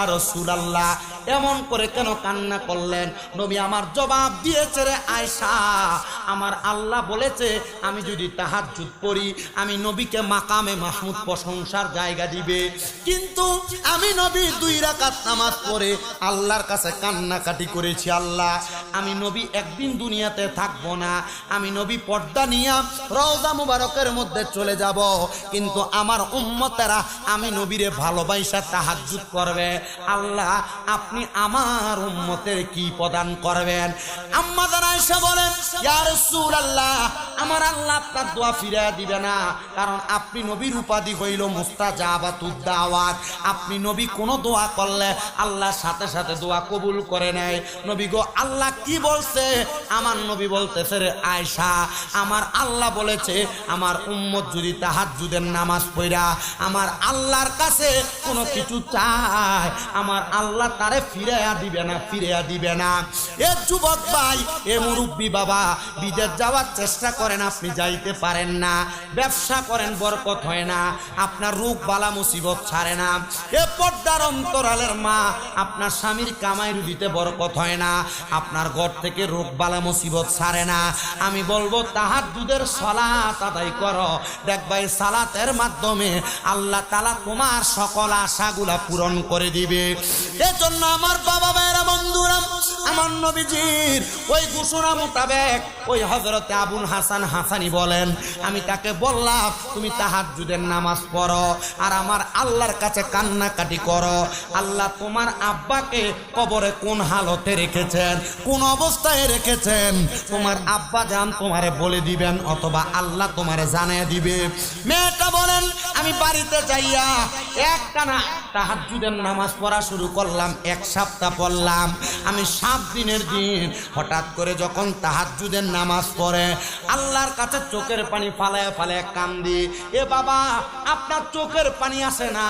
ইয়া রাসূলুল্লাহ, এমন করে কেন কান্না করলেন? নবী আমার জবাব দিয়েছে, রে আয়েশা, আমার আল্লাহ বলেছে আমি যদি তাহাজ্জুদ পড়ি আমি নবীকে মাকামে মাহমুদ প্রশংসার জায়গা দিবে। কিন্তু আমি নবী 2 রাকাত নামাজ পড়ে আল্লাহর কাছে কান্নাকাটি করেছি, আল্লাহ আমি নবী একদিন দুনিয়াতে থাকবো না, আমি নবী পর্দা নিয়ে রওজা মুবারকের মধ্যে চলে যাব, কিন্তু আমার উম্মতেরা আমি নবীরে ভালোবাসা তাহাজ্জুদ করবে। আল্লাহ আপনি আমার উম্মতের কি প্রদান করবেন? আম্মা জান আয়েশা বলেন, ইয়া রাসূলুল্লাহ, আমার আল্লাহ আপনার দোয়া ফিরিয়ে দিবে না, কারণ আপনি নবীর উপাধি হইল মুস্তাজাবাতুদ দাওয়াত। আপনি নবী কোনো দোয়া করলে আল্লাহ সাথে সাথে দোয়া কবুল করে নেয়। নবী গো, আল্লাহ কি বলছে? আমার নবী বলতেছে, রে আয়েশা, আমার আল্লাহ বলেছে আমার উম্মত যদি তাহাজ্জুদের নামাজ পড়া আমার আল্লাহর কাছে কোনো কিছু চায়, আমার আল্লাহ তারে ফিরাইয়া দিবে না, ফিরাইয়া দিবে না। এ যুবক ভাই, এ মুরব্বী বাবা, বিদেশ যাওয়ার চেষ্টা করেন, আপনি যাইতে পারেন না। ব্যবসা করেন, বরকত হয় না, আপনার রোগ বালা মুসিবত ছাড়ে না। এ পর্দার অন্তরালের মা, আপনার স্বামীর কামাই রুজিতে বরকত হয় না, আপনার ঘর থেকে রোগ বালা মুসিবত ছাড়ে না। আমি বলবো তাহাজ্জুদের সালাত আদায় করো, দেখবা এই সালাতের মাধ্যমে আল্লাহ তাআলা তোমার সকল আশাগুলা পূরণ করে দিবে। এজন্য আমার বাবা ভাইরা বন্ধুরা, আমার নবীজির ওই ঘোষণা মোতাবেক ওই হযরতে আবুল হাসান হাসানি বলেন, আমি তাকে বললাম তুমি তাহাজ্জুদের নামাজ পড়ো আর আমার আল্লাহর কাছে কান্নাকাটি করো। আল্লাহ তোমার আব্বাকে কবরে কোন হালতে রেখেছেন, কোন অবস্থায় রেখেছেন, তোমার আব্বা জান তোমারে বলে দিবেন, অথবা আল্লাহ তোমারে জানিয়ে দিবে। মেয়েটা বলেন, আমি বাড়িতে যাইয়া একটানা তাহাজ্জুদের নামাজ পড়া শুরু করলাম, 1 সপ্তাহ পড়লাম। আমি 7 দিনের দিন হঠাৎ করে যখন তাহাজ্জুদের নামাজ পড়ে আল্লাহর কাছে চোখের পানি ফালায় ফালায় কান্দি। এ বাবা, আপনার চোখের পানি আসে না,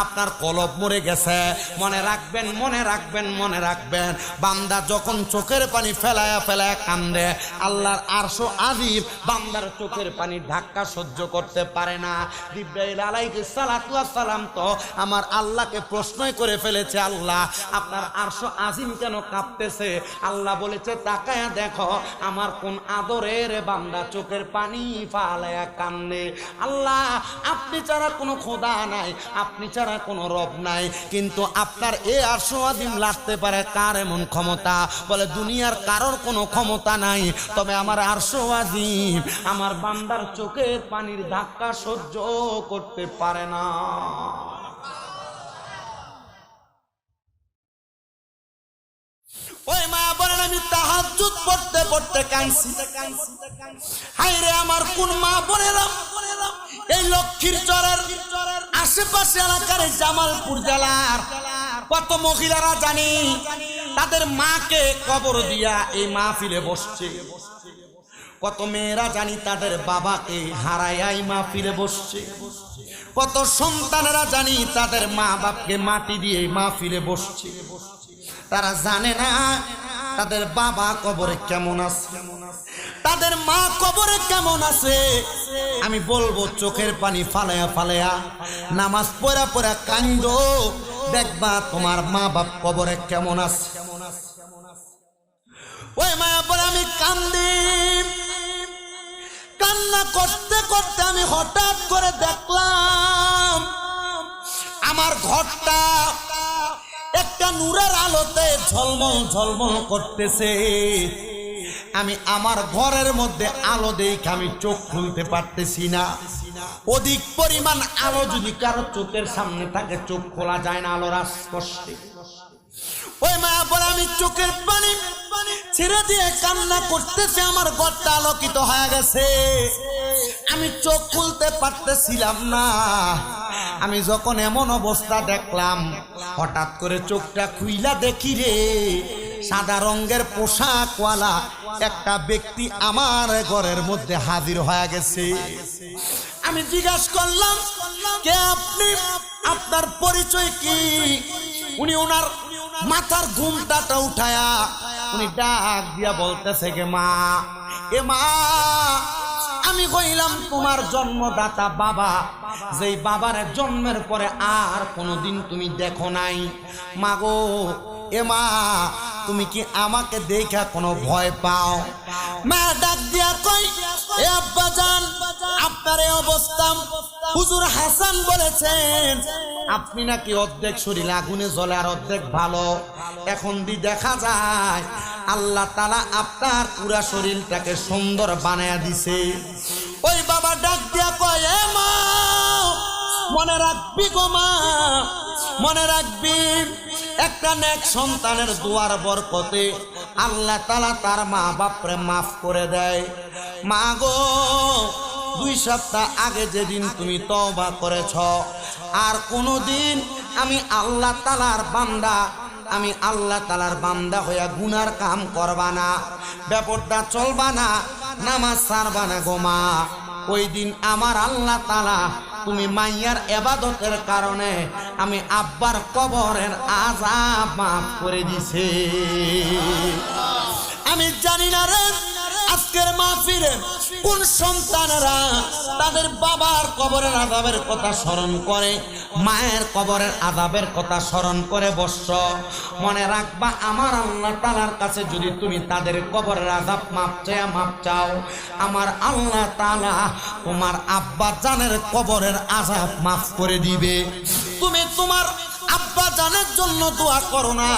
আপনার কলব মরে গেছে। মনে রাখবেন, মনে রাখবেন, মনে রাখবেন, বান্দা যখন চোখের পানি ফেলায়া ফেলায়া কান্দে আল্লাহর আরশ আজিম বান্দার চোখের পানি ধাক্কা সহ্য করতে পারে না। জিবরাইল আলাইহিস সালাতু ওয়াস সালাম তো আমার আল্লাহকে প্রশ্নই করে ফেলেছে, আল্লাহ আপনার আরশ আজিম কেন কাঁপতেছে? আল্লাহ বলেছে, তাকায়া দেখো আমার কোন আদরের বান্দা চোখের পানি ফালায়া কান্দে। আল্লাহ আপনি ছাড়া কোনো খোদা নাই, আপনি ছাড়া কোনো রব নাই, কিন্তু আপনার এ আরশ আজিম লাগতে পারে কার এমন ক্ষমতা? বলে দুনিয়ার কারোর কোনো ক্ষমতা নাই, তবে আমার আরশ আজিম আমার বান্দার চোখের পানির ধাক্কা সহ্য করতে পারে না। ওই মা বলেন, আমি তাহাজ্জুদ পড়তে পড়তে কাঁদছি। হায়রে আমার কোন মা বলেলাম, এই লক্ষ্মীর চরের আশেপাশে এলাকার জামালপুর জেলার কত মহিলারা জানি তাদের মাকে কবর দিয়া এই মাহফিলে বসছে, কত মেয়েরা জানি তাদের বাবাকে হারায় মাহফিলে বসছে, কত সন্তানেরা জানি তাদের মা বাপকে মাটি দিয়ে মাহফিলে বসছে। তারা জানে না তাদের বাবা কবরে কেমন আছে, তাদের মা কবরে কেমন আছে। আমি বলবো চোখের পানি ফালায়া ফালায়া নামাজ পড়া পড়া কান্দো, দেখবা তোমার মা বাপ কবরে কেমন আছে। ওই মায়া বলে আমি কান্দি, কান্না করতে করতে আমি হঠাৎ করে দেখলাম আমার ঘরটা একটা নূরের আলোতে ঝলমল ঝলমল করতেছে। আমি আমার ঘরের মধ্যে আলো দেখে আমি চোখ খুলতে পারতেছি না। অধিক পরিমাণ আলো যদি কারো চোখের সামনে থাকে চোখ খোলা যায় না আলোর স্পর্শে। ওই মা বলে আমি চোখের পানি ছেড়ে দিয়ে কান্না করতেছে, আমার ঘরটা আলোকিত হয়ে গেছে, আমি চোখ খুলতে পারতেছিলাম না। আমি যখন এমন অবস্থা দেখলাম হঠাৎ করে চোখটা খুইলা দেখি রে সাদা রঙের পোশাকওয়ালা একটা ব্যক্তি আমার ঘরের মধ্যে হাজির হয়ে গেছে। আমি জিজ্ঞাসা করলাম, কে আপনি, আপনার পরিচয় কি? উনি ওনার মাথার ঘুমটাটা উঠায়া উনি ডাক দিয়া বলতেছে, গে মা, এ মা আমি কইলাম তোমার জন্মদাতা বাবা, যেই বাবার জন্মের পরে আর কোনোদিন তুমি দেখো নাই। মাগো এ মা, তুমি কি আমাকে দেখা কোনো ভয় পাও? মা ডাক দিয়া কই, এ আব্বাজান, আপনার এই অবস্থা হুজুর হাসান বলেছেন আপনি নাকি অর্ধেক শরীর আগুনে জ্বলে আর অর্ধেক ভালো। এখন দেখা যায় আল্লাহ তাআলা আপনার পুরা শরীরটাকে সুন্দর বানায়া দিছে। ওই বাবা ডাক দিয়া কয়, এ মা, মনে রাখবি গো মা, মনে রাখবি, একটা নেক সন্তানের দুয়ার বরকতে আল্লাহ তাআলা তার মা বাপরে মাফ করে দেয়। মা গো, 2 সপ্তাহ আগে যেদিন তুমি তওবা করেছ, আর কোনোদিন আমি আল্লাহ তাআলার বান্দা, আমি আল্লাহ তাআলার বান্দা হইয়া গুনার কাম করবা না, বেপরদা চলবা না, নামাজ ছাড়বা না গো মা। ওই দিন আমার আল্লাহ তাআলা তুমি মাইয়ার ইবাদতের কারণে আমি আব্বার কবরের আযাব মাফ করে দিছে। আমি জানি না রে আজকের মাহফিলে কোন সন্তানেরা তাদের বাবার কবরের আযাবের কথা স্মরণ করে, মায়ের কবরের আযাবের কথা স্মরণ করে বসছ। মনে রাখবা, আমার আল্লাহ তাআলার কাছে যদি তুমি তাদের কবরের আযাব মাফ চাও, আমার আল্লাহ তাআলা তোমার আব্বা জানের কবরের আযাব মাফ করে দিবে। তুমি তোমার আব্বা জানের জন্য দোয়া করো না,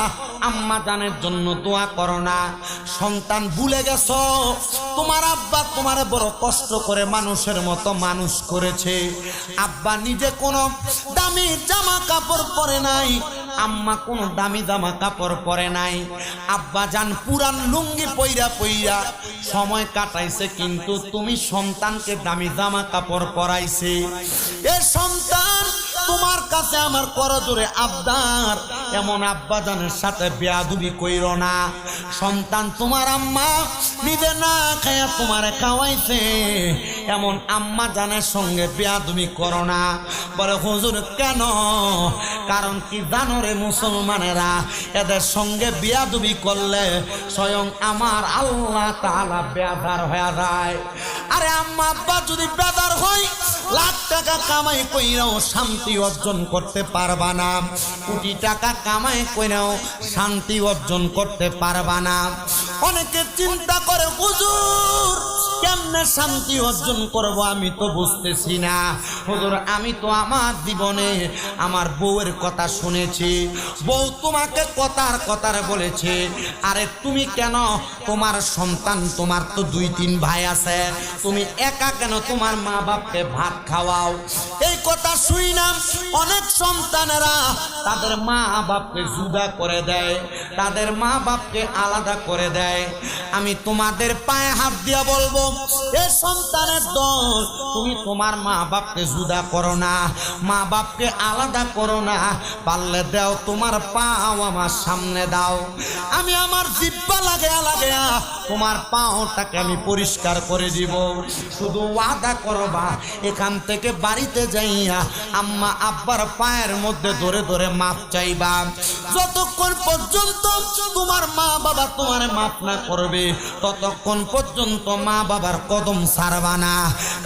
আম্মা জানের জন্য দোয়া করো না। সন্তান ভুলে গেছো, তোমার আব্বা তোমার বড় কষ্ট করে মানুষের মতো মানুষ করেছে। আব্বা নিজে কোনো দামি জামা কাপড় পরে নাই, আম্মা কোনো দামি জামা কাপড় পরে নাই। আব্বা জান পুরান লুঙ্গি পইরা পইরা সময় কাটাইছে, কিন্তু তুমি সন্তানকে দামি জামা কাপড় পরাইছে। এ সন্তান, তোমার কাছে আমার করজোরে আবদার, এমন আব্বা জানের সাথে বেয়াদবি কইরো না। সন্তান, তোমার আম্মা নিজে না খায়া তোমারে খাওয়াইছে, এমন আম্মা জানের সঙ্গে বেয়াদবি করো না। বলে হুজুর কেন? কারণ কি জানো রে মুসলমানেরা, এদের সঙ্গে বেয়াদবি করলে স্বয়ং আমার আল্লাহ তাআলা বেজার হয়ে যায়। আরে আম্মা আব্বা যদি বেজার হয়, লাখ টাকা কামাই কইরাও শান্তি অর্জন করতে পারবা না, কোটি টাকা কামাই কইরাও শান্তি অর্জন করতে পারবা না। অনেকে চিন্তা করে, হুজুর কেমনে শান্তি অর্জন করব আমি তো বুঝতেছি না। হুজুর, আমি তো আমার জীবনে আমার বউয়ের কথা শুনেছি, বউ তোমাকে কথার বলেছে, আরে তুমি কেন, তোমার সন্তান, তোমার তো 2-3 ভাই আছে, তুমি একা কেন তোমার মা বাপকে ভাত খাওয়াও? এই কথা শুই না অনেক সন্তানেরা তাদের মা বাপকে জুদা করে দেয়, তাদের মা বাপকে আলাদা করে দেয়। আমি তোমাদের পায়ে হাত দিয়া বলবো, এ সন্তানের দল, তুমি তোমার মা বাপকে জুদা করো না, মা বাপকে আলাদা করো না, পারলে দাও তোমার পাও আমার সামনে দাও, আমি আমার জিব্বা লাগেয়া তোমার পাওটাকে আমি পরিষ্কার করে দিব। শুধু ওয়াদা করবা, এখান থেকে বাড়িতে যাইয়া আম্মা আব্বার পায়ের মধ্যে ধরে ধরে মাপ চাইবা। যতক্ষণ পর্যন্ত তোমার মা বাবা তোমার মাপ না করবে, ততক্ষণ পর্যন্ত মা বাবার কদম ছাড়বা না।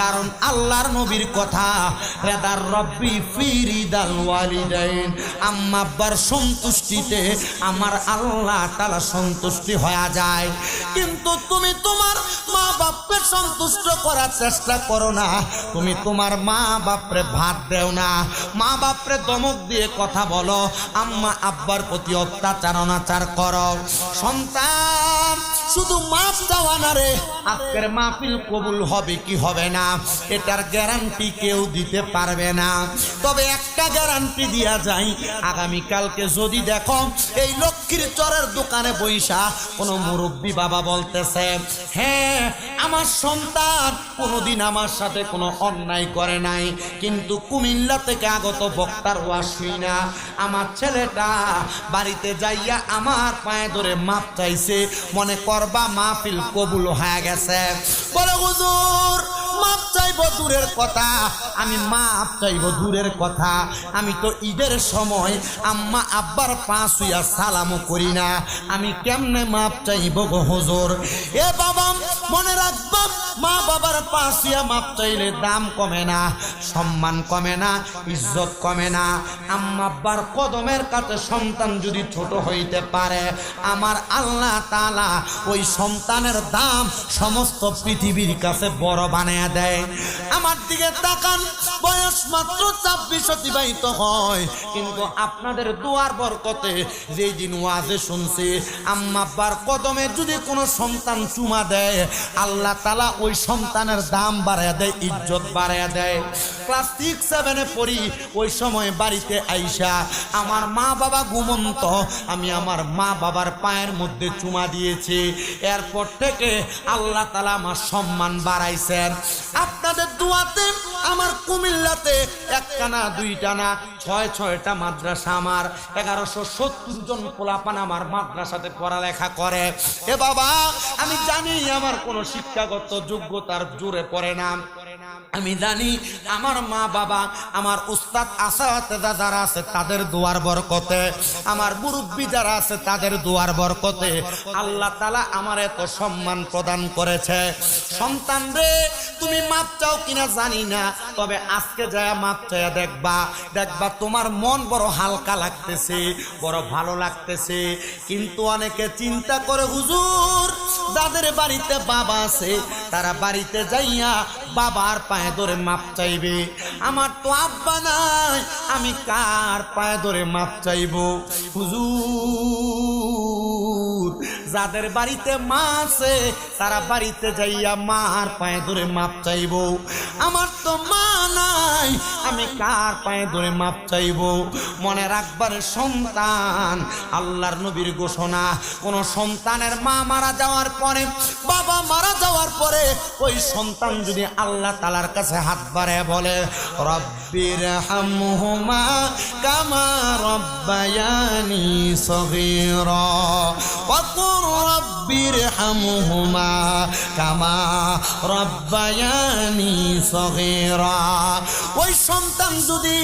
কারণ আল্লাহর নবীর কথা, রেদার রব্বি ফি রিদাল ওয়ালিদাইন, আম্মা আব্বার সন্তুষ্টিতে আমার আল্লাহ তাআলা সন্তুষ্টি হয়ে যায়। কিন্তু তুমি তোমার মা বাপকে সন্তুষ্ট করার চেষ্টা করো না, তুমি তোমার মা বাপরে ভাত দেও না, মা বাপরে দমক দিয়ে কথা বলো, আম্মা আব্বার প্রতি অত্যাচার অনাচার করো। সন্তান, শুধু মাপ চাওয়া না রে, আজকের মাহফিল কবুল হবে কি হবে না এটার গ্যারান্টি কেউ দিতে পারবে না। তবে একটা গ্যারান্টি দিয়া যাই, আগামীকালকে যদি দেখো এই লক্ষ্মীর চরের দোকানে বইসা কোনো মুরব্বী বাবা বলতেছে, হ্যাঁ আমার সন্তান কোনোদিন আমার সাথে কোনো অন্যায় করে নাই, কিন্তু কুমিল্লা থেকে আগত বক্তার ওয়াজ শুই না আমার ছেলেটা বাড়িতে যাইয়া আমার পায়ে ধরে মাপ চাইছে, মনে করবা মাহফিল কবুল হয়ে গেছে। বলে হুজুর মাপ চাইবো দূরের কথা, আমি মাপ চাইবো দূরের কথা, আমি তো ঈদের সময় আম্মা আব্বার পা ছুঁয়া সালামও করি না, আমি কেমনে মাপ চাইবো গো হুজুর? এ বাবা মনে রাখবা, মা বাবার পা ছুঁয়া মাপ চাইলে দাম কমে না, সম্মান কমে না, ইজ্জত কমে না। আম্মা আব্বার কদমের কাছে সন্তান যদি ছোট হইতে পারে, আমার আল্লাহ তাআলা ওই সন্তানের দাম সমস্ত পৃথিবীর কাছে বড় বানায়া দেয়। আমার দিকে তাকান, বয়স মাত্র 26 অতিবাহিত হয়, কিন্তু আপনাদের দুয়ার বরকতে যেই দিন ওয়াজে শুনছি, আম্মা আব্বার কদমে যদি কোনো সন্তান চুমা দেয়, আল্লাহ তাআলা ওই সন্তানের দাম বাড়ায়া দেয়, ইজ্জত বাড়ায়া দেয়। ক্লাস 6-7 পড়ি, ওই সময় বাড়িতে আইসা আমার মা বাবা ঘুমন্ত, আমি আমার মা বাবার পায়ের মধ্যে চুমা দিয়েছি। এরপর থেকে আল্লাহ তাআলা আমার সম্মান বাড়াইছেন। আপনাদের দোয়াতে আমার কুমিল্লাতে একটা না দুইটা না 6-6টা মাদ্রাসা, আমার 1170 জন পোলাপান আমার মাদ্রাসাতে পড়ালেখা করে। এ বাবা, আমি জানি আমার কোনো শিক্ষাগত যোগ্যতার জোরে পড়ে না, আমি জানি আমার মা বাবা, আমার উস্তাদ আসাতেজা যারা আছে তাদের দোয়ার বরকতে, আমার মুরব্বী যারা আছে তাদের দোয়ার বরকতে আল্লাহ তাআলা আমার এত সম্মান প্রদান করেছে। সন্তান রে, তুমি মাপ চাও কিনা জানি না, তবে আজকে যায় মাপ চাইয়া দেখবা, দেখবা তোমার মন বড় হালকা লাগতেছে, বড় ভালো লাগতেছে। কিন্তু অনেকে চিন্তা করে, হুজুর যাদের বাড়িতে বাবা আছে তারা বাড়িতে যাইয়া বাবার পায়ে ধরে মাপ চাইবে, আমার তো আব্বা নাই, আমি কার পায়ে ধরে মাপ চাইবো? হুজুর যাদের বাড়িতে মা আছে তারা বাড়িতে যাইয়া মার পায়ে ধরে মাপ চাইবো, আমার তো মা নাই, আমি কার পায়ে ধরে মাপ চাইবো? মনে রাখবার সন্তান, আল্লাহর নবীর ঘোষণা, কোন সন্তানের মা মারা যাওয়ার পরে, বাবা মারা যাওয়ার পরে ওই সন্তান যদি আল্লাহ তাআলার কাছে হাত বাড়ায় বলে, রব্বির হামহুমা কামা রব্বায়ানি সগীরা ওয়া কুর রব্বির হামহুমা কামা রব্বায়ানি সগীরা। ওই সন্তান যদি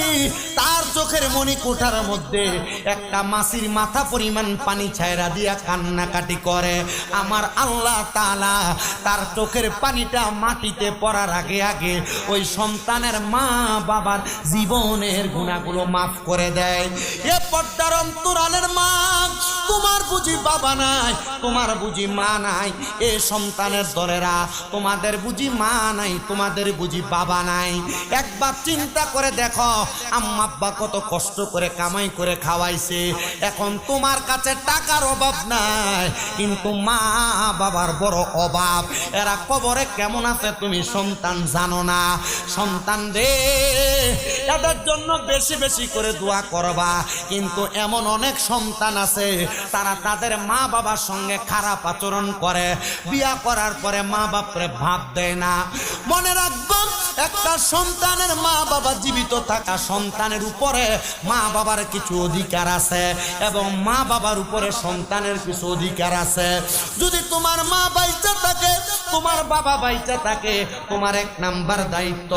তার চোখের মণিকোঠার মধ্যে একটা মাছির মাথা পরিমাণ পানি ছাইরা দিয়া কান্নাকাটি করে, আমার আল্লাহ তাআলা তার চোখের পানিটা মাটিতে পড়ার আগে আগে ওই সন্তানের মা বাবার জীবনের গুনাহগুলো মাফ করে দেয়। এ পর্দার অন্তরালের মা, তোমার বুঝি বাবা নাই, তোমার বুঝি মা নাই, এ সন্তানের দলেরা তোমাদের বুঝি মা নাই, তোমাদের বুঝি বাবা নাই। একবার চিন্তা করে দেখো, আম্মা আব্বা কত কষ্ট করে কামাই করে খাওয়াইছে, এখন তোমার কাছে টাকার অভাব নাই, কিন্তু মা বাবার বড় অভাব। এরা কবরে কেমন আছে তুমি সন্তান জানো না। সন্তান রে, এদের জন্য বেশি বেশি করে দোয়া করবা। কিন্তু এমন অনেক সন্তান আছে তারা তাদের মা বাবার সঙ্গে খারাপ আচরণ করে, বিয়া করার পরে মা বাপরে ভাব দেয় না। মনে রাখবা, একটা সন্তানের মা বাবা জীবিত থাকা সন্তানের উপরে মা বাবার কিছু অধিকার আছে এবং মা বাবার উপরে সন্তানের কিছু অধিকার আছে। যদি তোমার মা বাইচা থাকে, তোমার বাবা বাইচা থাকে, তোমার 1 নাম্বার দায়িত্ব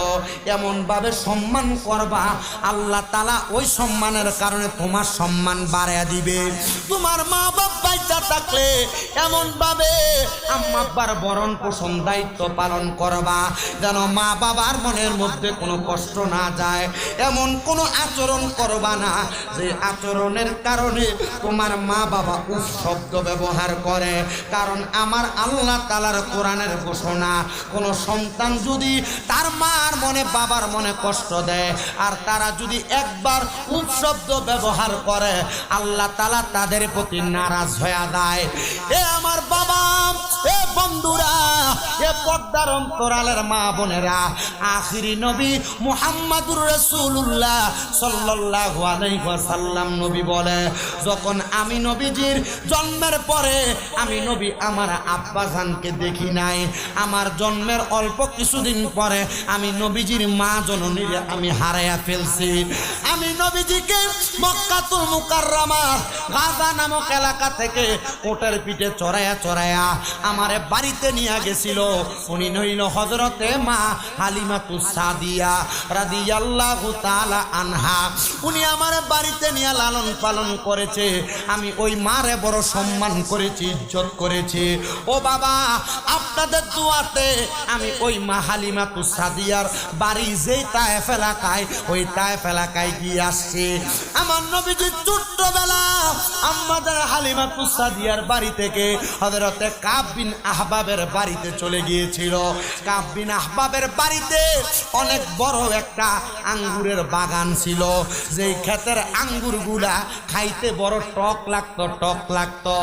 এমন ভাবে সম্মান করবা, আল্লাহ তাআলা ওই সম্মানের কারণে তোমার সম্মান বাড়ায়া দিবে। তোমার মা বাবা বাইচা থাকলে এমন ভাবে আম্মা আব্বার ভরণ পোষণ দায়িত্ব পালন করবা যেন মা বাবার মনের মধ্যে কোনো কষ্ট না যায়, এমন কোনো আচরণ করবা না যে আচরণের কারণে তোমার মা বাবা উফ শব্দ ব্যবহার করে। কারণ আমার আল্লাহ তাআলার কোরআনের ঘোষণা, কোন সন্তান যদি তার মার মনে বাবার মনে কষ্ট দেয় আর তারা যদি একবার উফ শব্দ ব্যবহার করে, আল্লাহ তাআলা তাদের প্রতি নারাজ হয়ে যায়। এ আমার বাবা, এ বন্ধুরা, এ পর্দার অন্তরালের মা বোনেরা, আখিরি নবী মুহাম্মদুর রাসূলুল্লাহ সাল্লাল্লাহু আলাইহি ওয়াসাল্লাম নবী বলে, যখন আমি নবীজির জন্মের পরে আমি নবী আমার আব্বাজানকে দেখি নাই, আমার জন্মের অল্প কিছুদিন পরে আমি নবীজির মা জননীর আমি হারাইয়া ফেলছি। আমি নবীজিকে মক্কাতুল মুকাররমা গাজা নামক এলাকা থেকে ওটের পিঠে চড়াইয়া চড়াইয়া আমারে বাড়িতে নিয়ে গেছিল। উনি হইল হযরতে মা হালিমাতুস সাদিয়া রাদিয়াল্লাহু তাআলা আনহা। উনি আমার বাড়িতে নিয়ে লালন পালন করেছে, আমি ওই মারে বড় সম্মান করেছি, ইজ্জত করেছি। ও বাবা, আপনাদের দোয়াতে আমি ওই মা হালিমাতুস সাদিয়ার বাড়ি যেই তায়েফ এলাকায়, ওই তায়েফ এলাকায় গিয়ে আসছি। আমার নবীজি ছোট্টবেলা আমাদের হালিমাতুস সাদিয়ার বাড়ি থেকে হযরতে কাব বিন আহবাবের বাড়িতে চলে গিয়েছিল। কাব বিন আহবাবের বাড়িতে অনেক বড় একটা আঙ্গুরের বাগান ছিল, যেই ক্ষেতের আঙ্গুরগুলা খাইতে বড় টক লাগতো।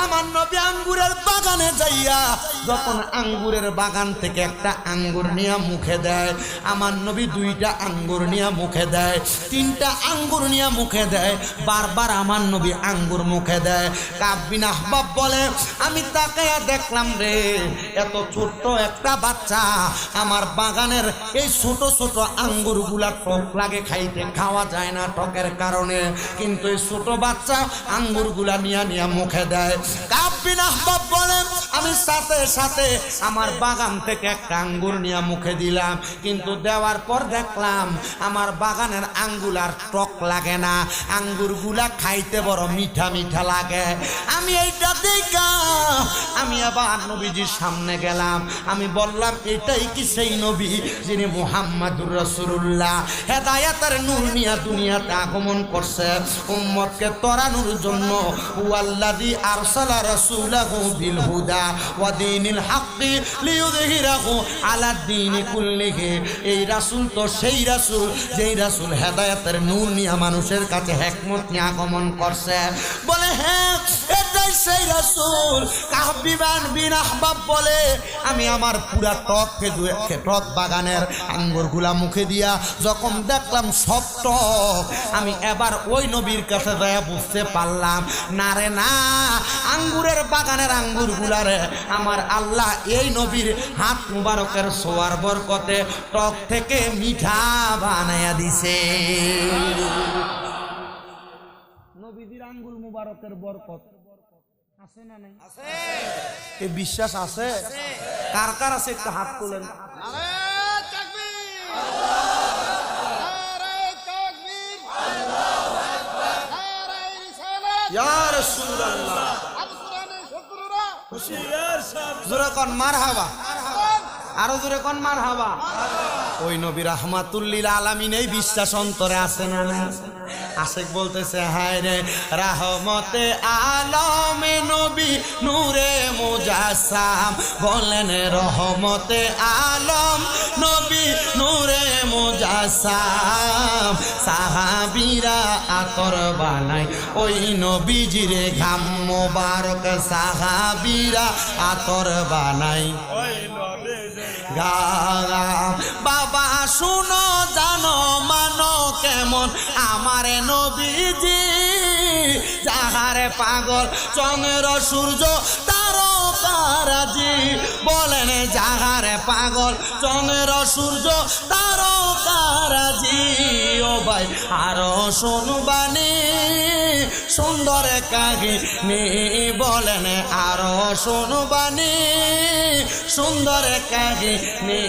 আমার নবী আঙ্গুরের বাগানে যাইয়া যখন আঙ্গুরের বাগান থেকে একটা আঙ্গুর নিয়ে মুখে দেয়, আমার নবী দুইটা আঙ্গুর নিয়ে মুখে দেয়, তিনটা আঙ্গুর নিয়ে মুখে দেয়, বারবার আমার নবী আঙ্গুর মুখে দেয়। কাব বিন আহবাব বলে, আমি তাকায়া দেখলাম রে, এত ছোট্ট একটা বাচ্চা আমার বাগানের এই ছোট ছোট আঙ্গুরগুলা টক লাগে খাইতে, খাওয়া যায় না টকের কারণে, কিন্তু এই ছোট বাচ্চা আঙ্গুরগুলা নিয়ে মুখে দেয়। কাব বিন আহবাব বলে, আমি সাথে সাথে আমার বাগান থেকে একটা আঙ্গুর নিয়ে মুখে দিলাম, কিন্তু দেওয়ার পর দেখলাম আমার বাগানের আঙ্গুলার টক লাগে না, আঙ্গুরগুলা খাইতে বড় মিঠা মিঠা লাগে। আমি এইটা দেখা আমি আবার নবীজির সামনে গেলাম, আমি বললাম, এটাই কি সেই নবী যিনি মুহাম্মাদুর রাসূলুল্লাহ হেদায়েতের নূর নিয়ে দুনিয়াতে আগমন করছে উম্মতকে তরানোর জন্য? ওয়াল্লাযী আরসালা রাসূলাহু বিল হুদা ওয়া দীনিল হাক্কি লিইয়ুযহিরাহু আলা দ্বীনি কুল্লিহি। এই রাসূল তো সেই রাসূল যেই রাসূল হেদায়েতের নূর নিয়ে মানুষের কাছে হিকমত নিয়ে আগমন করছে। বলে, হ্যাঁ এটাই সেই রাসূল। কাব বিন আহবাব বলে, আমি আমার পুরা টক বাগানের আঙ্গুরগুলা মুখে দিয়া যখন দেখলাম সব টক, আমি এবার ওই নবীর কাছে যাইয়া বুঝতে পারলাম, না রে না, আঙ্গুরের বাগানের আঙ্গুরগুলারে আমার আল্লাহ এই নবীর হাত মুবারকের ছোঁয়ার বরকতে টক থেকে মিঠা বানাইয়া দিছে। নবীজির আঙ্গুর মুবারকের বরকত আছে না নাই? আছে। এই বিশ্বাস আছে? কার কার আছে একটু হাত তুলেন। ইয়া রাসূলুল্লাহ, জোরে কোন মারহাবা, আরো জোরে কোন মারহাবা। ওই নবী রাহমাতুল লিল আলামিন এই বিশ্বাস অন্তরে আছে না না? আশেক বলতেছে, হায় রে রাহমতে আলম নবী নূরে মুজাসসাম, বলেন রহমতে আলম নবী নূরে মুজাসসাম, সাহাবীরা আতর বানাই ওই নবীজির ঘাম মোবারক, সাহাবীরা আতর বানাই ওই নবীজির ঘাম। বাবা শুনো জানো মানো কেমন আমার নবীজি, যাহারে পাগল চন্দ্র সূর্য তারকারাজি, বলেন যাহারে পাগল চন্দ্র সূর্য তারকারাজি। ও ভাই আরো শুনবানি সুন্দর কাহিনী, বলেন আরো শুনবানি সুন্দর কাহিনী,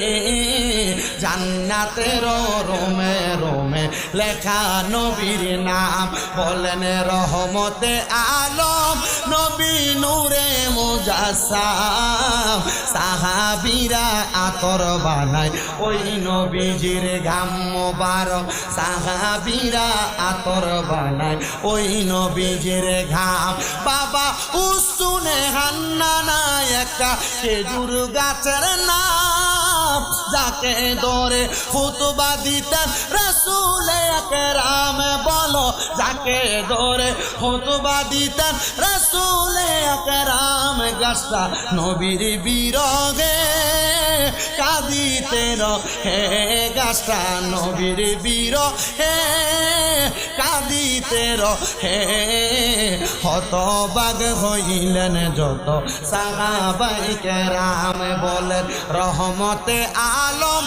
জান্নাতের রোমে রোমে লেখা নবীর নাম, বলেন রহমতে আলম নবী নূরে মুজাসসাম, সাহাবীরা আতর বানায় ওই নবীজির ঘাম মোবারক, সাহাবীরা আতর বানায় ওই নবীজির ঘাম। বাবা উসুনে হান্নানা একটা খেজুর গাছের নাম, যাকে ধরে খুতবা দিতেন রাসূল আকরাম, বলো যাকে ধরে খুতবা দিতেন রাসূল আকরাম। গাছটা নবীর বিরহে কাঁদিতেন, হে গাছটা নবীর বিরহে কাঁদিতেন, হে হতবাগ হইলেন যত সাহাবায়ে কেরাম, বলেন রহমতে আলম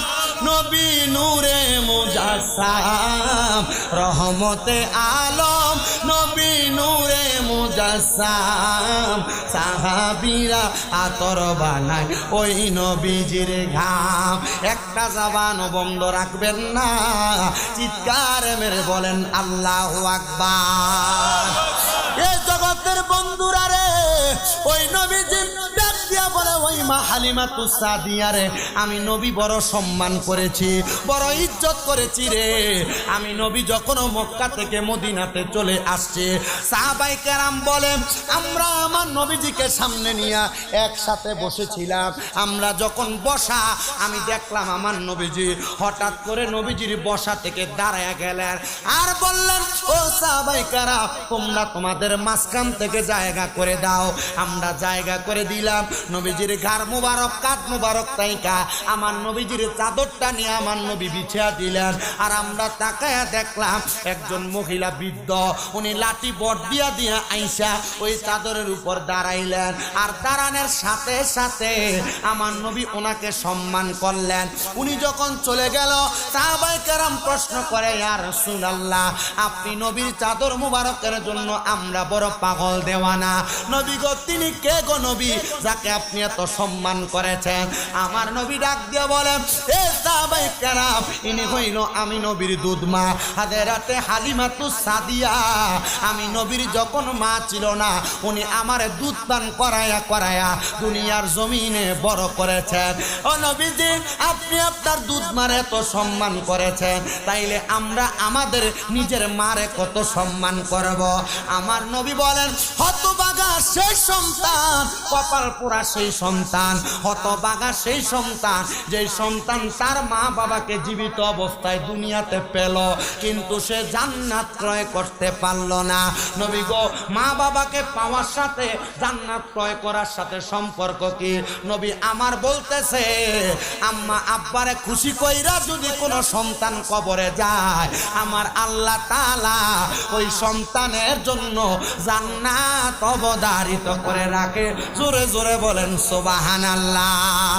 নবী নূরে মুজাসসাম, রহমতে আলম নবী নূরে মুজাসসাম, মুবাসাম সাহাবীরা আতর বানায় ওই নবীজির ঘাম। একটা জবান বন্ধ রাখবেন না, চিৎকার মেরে বলেন আল্লাহু আকবার। এই জগতের বন্ধুরা রে, ওই নবীজি ডাক দিয়া বলে, ওই মা হালিমাতুস সাদিয়া রে, আমি নবী বড় সম্মান করেছি, বড় ইজ্জত করেছি রে। আমি নবী যখন মক্কা থেকে মদিনাতে চলে আসছে, সাহাবায়ে কেরাম বলেন আমরা আমার নবীজিকে সামনে নিয়ে একসাথে বসেছিলাম। আমরা যখন বসা, আমি দেখলাম আমার নবীজি হঠাৎ করে নবীজির বসা থেকে দাঁড়ায় গেলেন আর বললেন, ও সাহাবায়ে কেরাম, তোমরা তোমাদের মাঝখান থেকে জায়গা করে দাও। আমরা জায়গা করে দিলাম। নবীজির ঘাড় মুবারক, কাঁধ মুবারক তাইকা আমার নবীজির চাদরটা নিয়ে আমার নবী বিছিয়ে দিলেন। আর আমরা তাকায়া দেখলাম একজন মহিলা বৃদ্ধ, উনি লাঠি বট দিয়া দিয়া আইসা ওই চাদরের উপর দাঁড়াইলেন। আর দাঁড়ানোর সাথে সাথে আমার নবী ওনাকে সম্মান করলেন। উনি যখন চলে গেল, সাহাবায়ে কেরাম প্রশ্ন করে, ইয়া রাসূলুল্লাহ, আপনি নবীর চাদর মুবারকের জন্য আমরা বড় পাগল দেওয়ানা। নবী গো, তিনি কে গো নবী যাকে আপনি এত সম্মান করেছেন? আমার নবী ডাক দিয়ে বলেন, এ সাহাবায়ে কেরাম, ইনি হইল আমি নবীর দুধ মা হাজরাতে হালিমাতুস সাদিয়া। আমি নবীর যখন মা ছিল না, উনি আমারে দুধ পান করায়া করায়া দুনিয়ার জমিনে বড় করেছেন। ও নবীজি, আপনি আপনার দুধ মারে এত সম্মান করেছেন, তাইলে আমরা আমাদের নিজের মারে কত সম্মান করব? আমার নবী বলেন, হতভাগা সেই সন্তান, কপাল পোড়া সেই সন্তান, হতভাগা সেই সন্তান যেই সন্তান তার মা বাবাকে জীবিত অবস্থায় দুনিয়াতে পেল, কিন্তু সে জান্নাত ক্রয় করতে পারল না। নবী গো, মা বাবাকে পাওয়ার সাথে জান্নাত ক্রয় করার সাথে সম্পর্ক কি? নবী আমার বলতেছে, আম্মা আব্বারে খুশি কইরা যদি কোনো সন্তান কবরে যায়, আমার আল্লাহ তাআলা ওই সন্তানের জন্য জান্নাত অবধারিত করে রাখে। জোরে জোরে বলেন সুবহানাল্লাহ।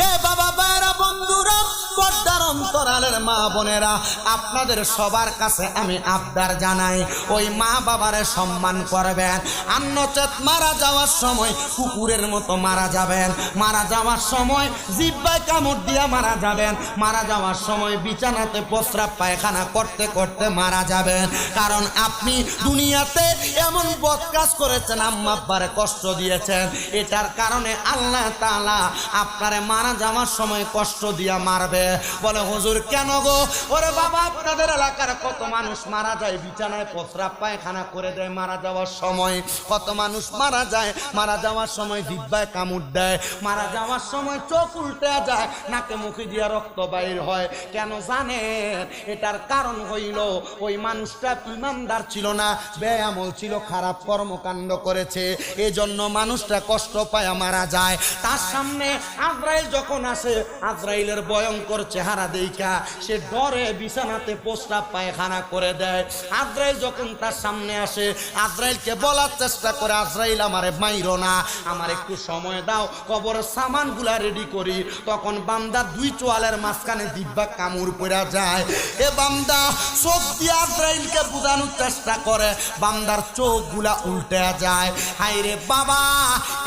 এ বাবা ভাইরা, বন্ধুরা, পর্দার অন্তরালের মা বোনেরা, আপনাদের সবার কাছে আমি আবদার জানাই, ওই মা বাবারে সম্মান করবেন। আন্নচেত মারা যাওয়ার সময় কুকুরের মতো মারা যাবেন, মারা যাওয়ার সময় জিহ্বায় কামড় দিয়া মারা যাবেন, মারা যাওয়ার সময় বিছানাতে প্রস্রাব পায়খানা করতে করতে মারা যাবেন। কারণ আপনি দুনিয়াতে এমন বদ কাজ করেছেন, আম্মা আব্বারে কষ্ট দিয়েছেন, এটার কারণে আল্লাহ তাআলা আপনারে মারা যাওয়ার সময় কষ্ট দিয়া মারবে। বলে, হুজুর কেন গো? ওরে বাবা, আপনাদের এলাকার কত মানুষ মারা যায় বিছানায় প্রস্রাব পায়খানা করে দেয় মারা যাওয়ার সময়। কত মানুষ মারা যায়, মারা যাওয়ার সময় জিহ্বায় কামড় দেয়, মারা যাওয়ার সময় চোখ উল্টে যায়, নাকে মুখে দিয়া রক্ত বাইর হয়। কেন জানেন? এটার কারণ হইল ওই মানুষটা ইমানদার ছিল না, বেআমল ছিল, খারাপ কর্মকাণ্ড করেছে, এজন্য মানুষটা কষ্ট পায় মারা যায়। তার সামনে আজরাইল যখন আসে, আজরাইলের ভয়ঙ্কর চেহারা দেখা সে ডরে বিছানাতে প্রস্রাব পায়খানা করে দেয়। আজরাইল যখন তার সামনে আসে, আজরাইলকে বলার চেষ্টা করে, আজরাইল আমারে মাইরো না, আমার একটু সময় দাও, কবরের সামানগুলা রেডি করি। তখন বান্দা দুই চোয়ালের মাঝখানে জিহ্বা কামড় পড়া যায়। এ বান্দা চোখ দিয়ে আজরাইলকে বোঝানোর চেষ্টা করে, বান্দার চোখগুলা উল্টে যায়। হায়রে বাবা,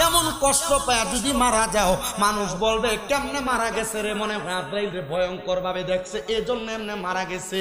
এমন কষ্ট পায় যদি মারা যাও, মানুষ বলবে কেমনে মারা গেছে রে, মনে হয় আজরাইল রে ভয়ঙ্কর ভাবে দেখছে, এজন্য এমনি মারা গেছে।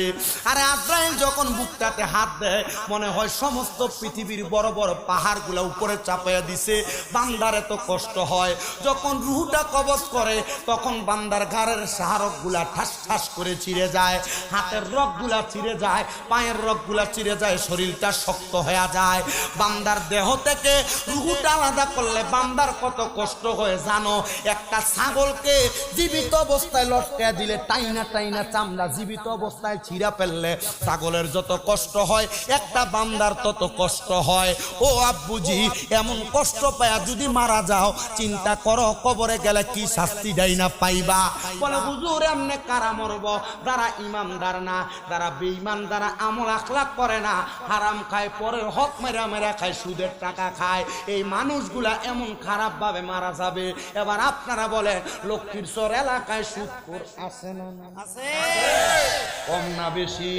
আরে আজরাইল যখন বুকটাতে হাত দেয়, মনে হয় সমস্ত পৃথিবীর বড় বড় পাহাড়গুলা উপরে চাপাইয়া দিছে। বান্দার এত কষ্ট হয়। যখন রুহটা কবজ করে, তখন বান্দার ঘাড়ের সাহারকগুলা ঠাস ঠাস করে ছিঁড়ে যায়, হাতের রগগুলা ছিঁড়ে যায়, পায়ের রগগুলা ছিঁড়ে যায়, শরীরটা শক্ত হয়ে যায়। বান্দার দেহ থেকে রুহটা আলাদা করলে বান্দার কত কষ্ট হয় জানো? একটা ছাগলকে জীবিত অবস্থায় লটকে দিলে, টাইনা টাইনা চামড়া জীবিত অবস্থায় ছিঁড়া ফেললে ছাগলের যত কষ্ট হয়, একটা বান্দার তত কষ্ট হয়। ও আব্বুজি, এমন কষ্ট পায়া যদি মারা যাও, চিন্তা করো কবরে গেলে কি শাস্তি দেয় না পাইবা। বলে, হুজুর এমনি কারা মরব? যারা ইমানদার না, যারা বেঈমান, যারা আমল আখলাক করে না, হারাম খায়, পরের হক মেরা মেরা খায়, সুদের টাকা খায়, এই মানুষগুলা এমন খারাপ ভাবে মারা যাবে। এবার আপনারা বলেন, লক্ষ্মীরচর এলাকায় সুদখোর আছে না? আছে, কম না বেশি?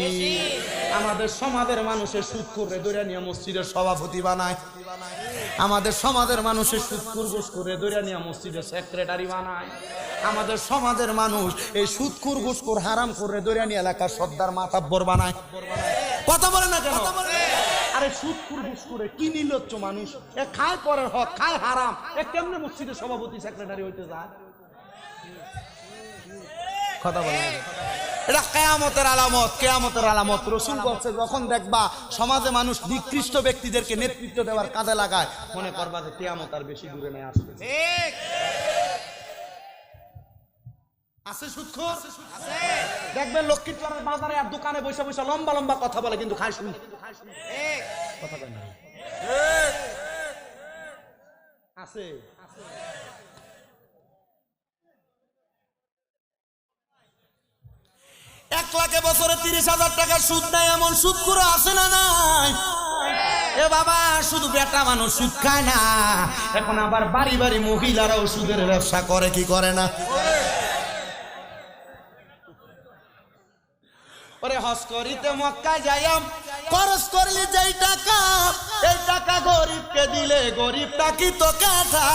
আমাদের সমাজের মানুষের সুদখোররে ধরে নিয়ে মসজিদের সভাপতি বানায়, আমাদের সমাজের মানুষের সুদখোর ঘুষ করে ধরে নিয়ে মসজিদের সেক্রেটারি বানায়, আমাদের সমাজের মানুষ এই সুদখোর ঘুষখোর হারাম করে ধরে নিয়ে এলাকার সর্দার মাতাব্বর বানায়। কথা বলে না কেন? আরে সুদখোর ঘুষ করে কি নির্লজ্জ মানুষ, এ খায় পরের হক, খায় হারাম, এ কেমনে মসজিদের সভাপতি সেক্রেটারি হইতে যায়? কথা বলে এটা কিয়ামতের আলামত, কিয়ামতের আলামত। রাসূল বলছে যখন দেখবা সমাজে মানুষ নিকৃষ্ট ব্যক্তিদেরকে নেতৃত্ব দেওয়ার কাজে লাগায়, মনে করবা যে কিয়ামত আর বেশি দূরে নেই আসবে। ঠিক আছে? সুদখোর আছে, দেখবেন লক্ষ্মীপুরের বাজারে আর দোকানে বসে বসে লম্বা লম্বা কথা বলে, কিন্তু খায় শুনি। কথা বলে না? আছে। 1 লাখে বছরে 30,000 টাকা সুদ নেয় এমন সুদখোর আছে না নাই? এ বাবা, শুধু বেটা মানুষ সুদ খায় না, এখন আবার বাড়ি বাড়ি মহিলারাও সুদের ব্যবসা করে, কি করে না? ওরে হজ করিতে মক্কায় যাইয়াম, খরচ করলি যেই টাকা, এই টাকা গরিবকে দিলে গরিবটা কি তো কাঠা?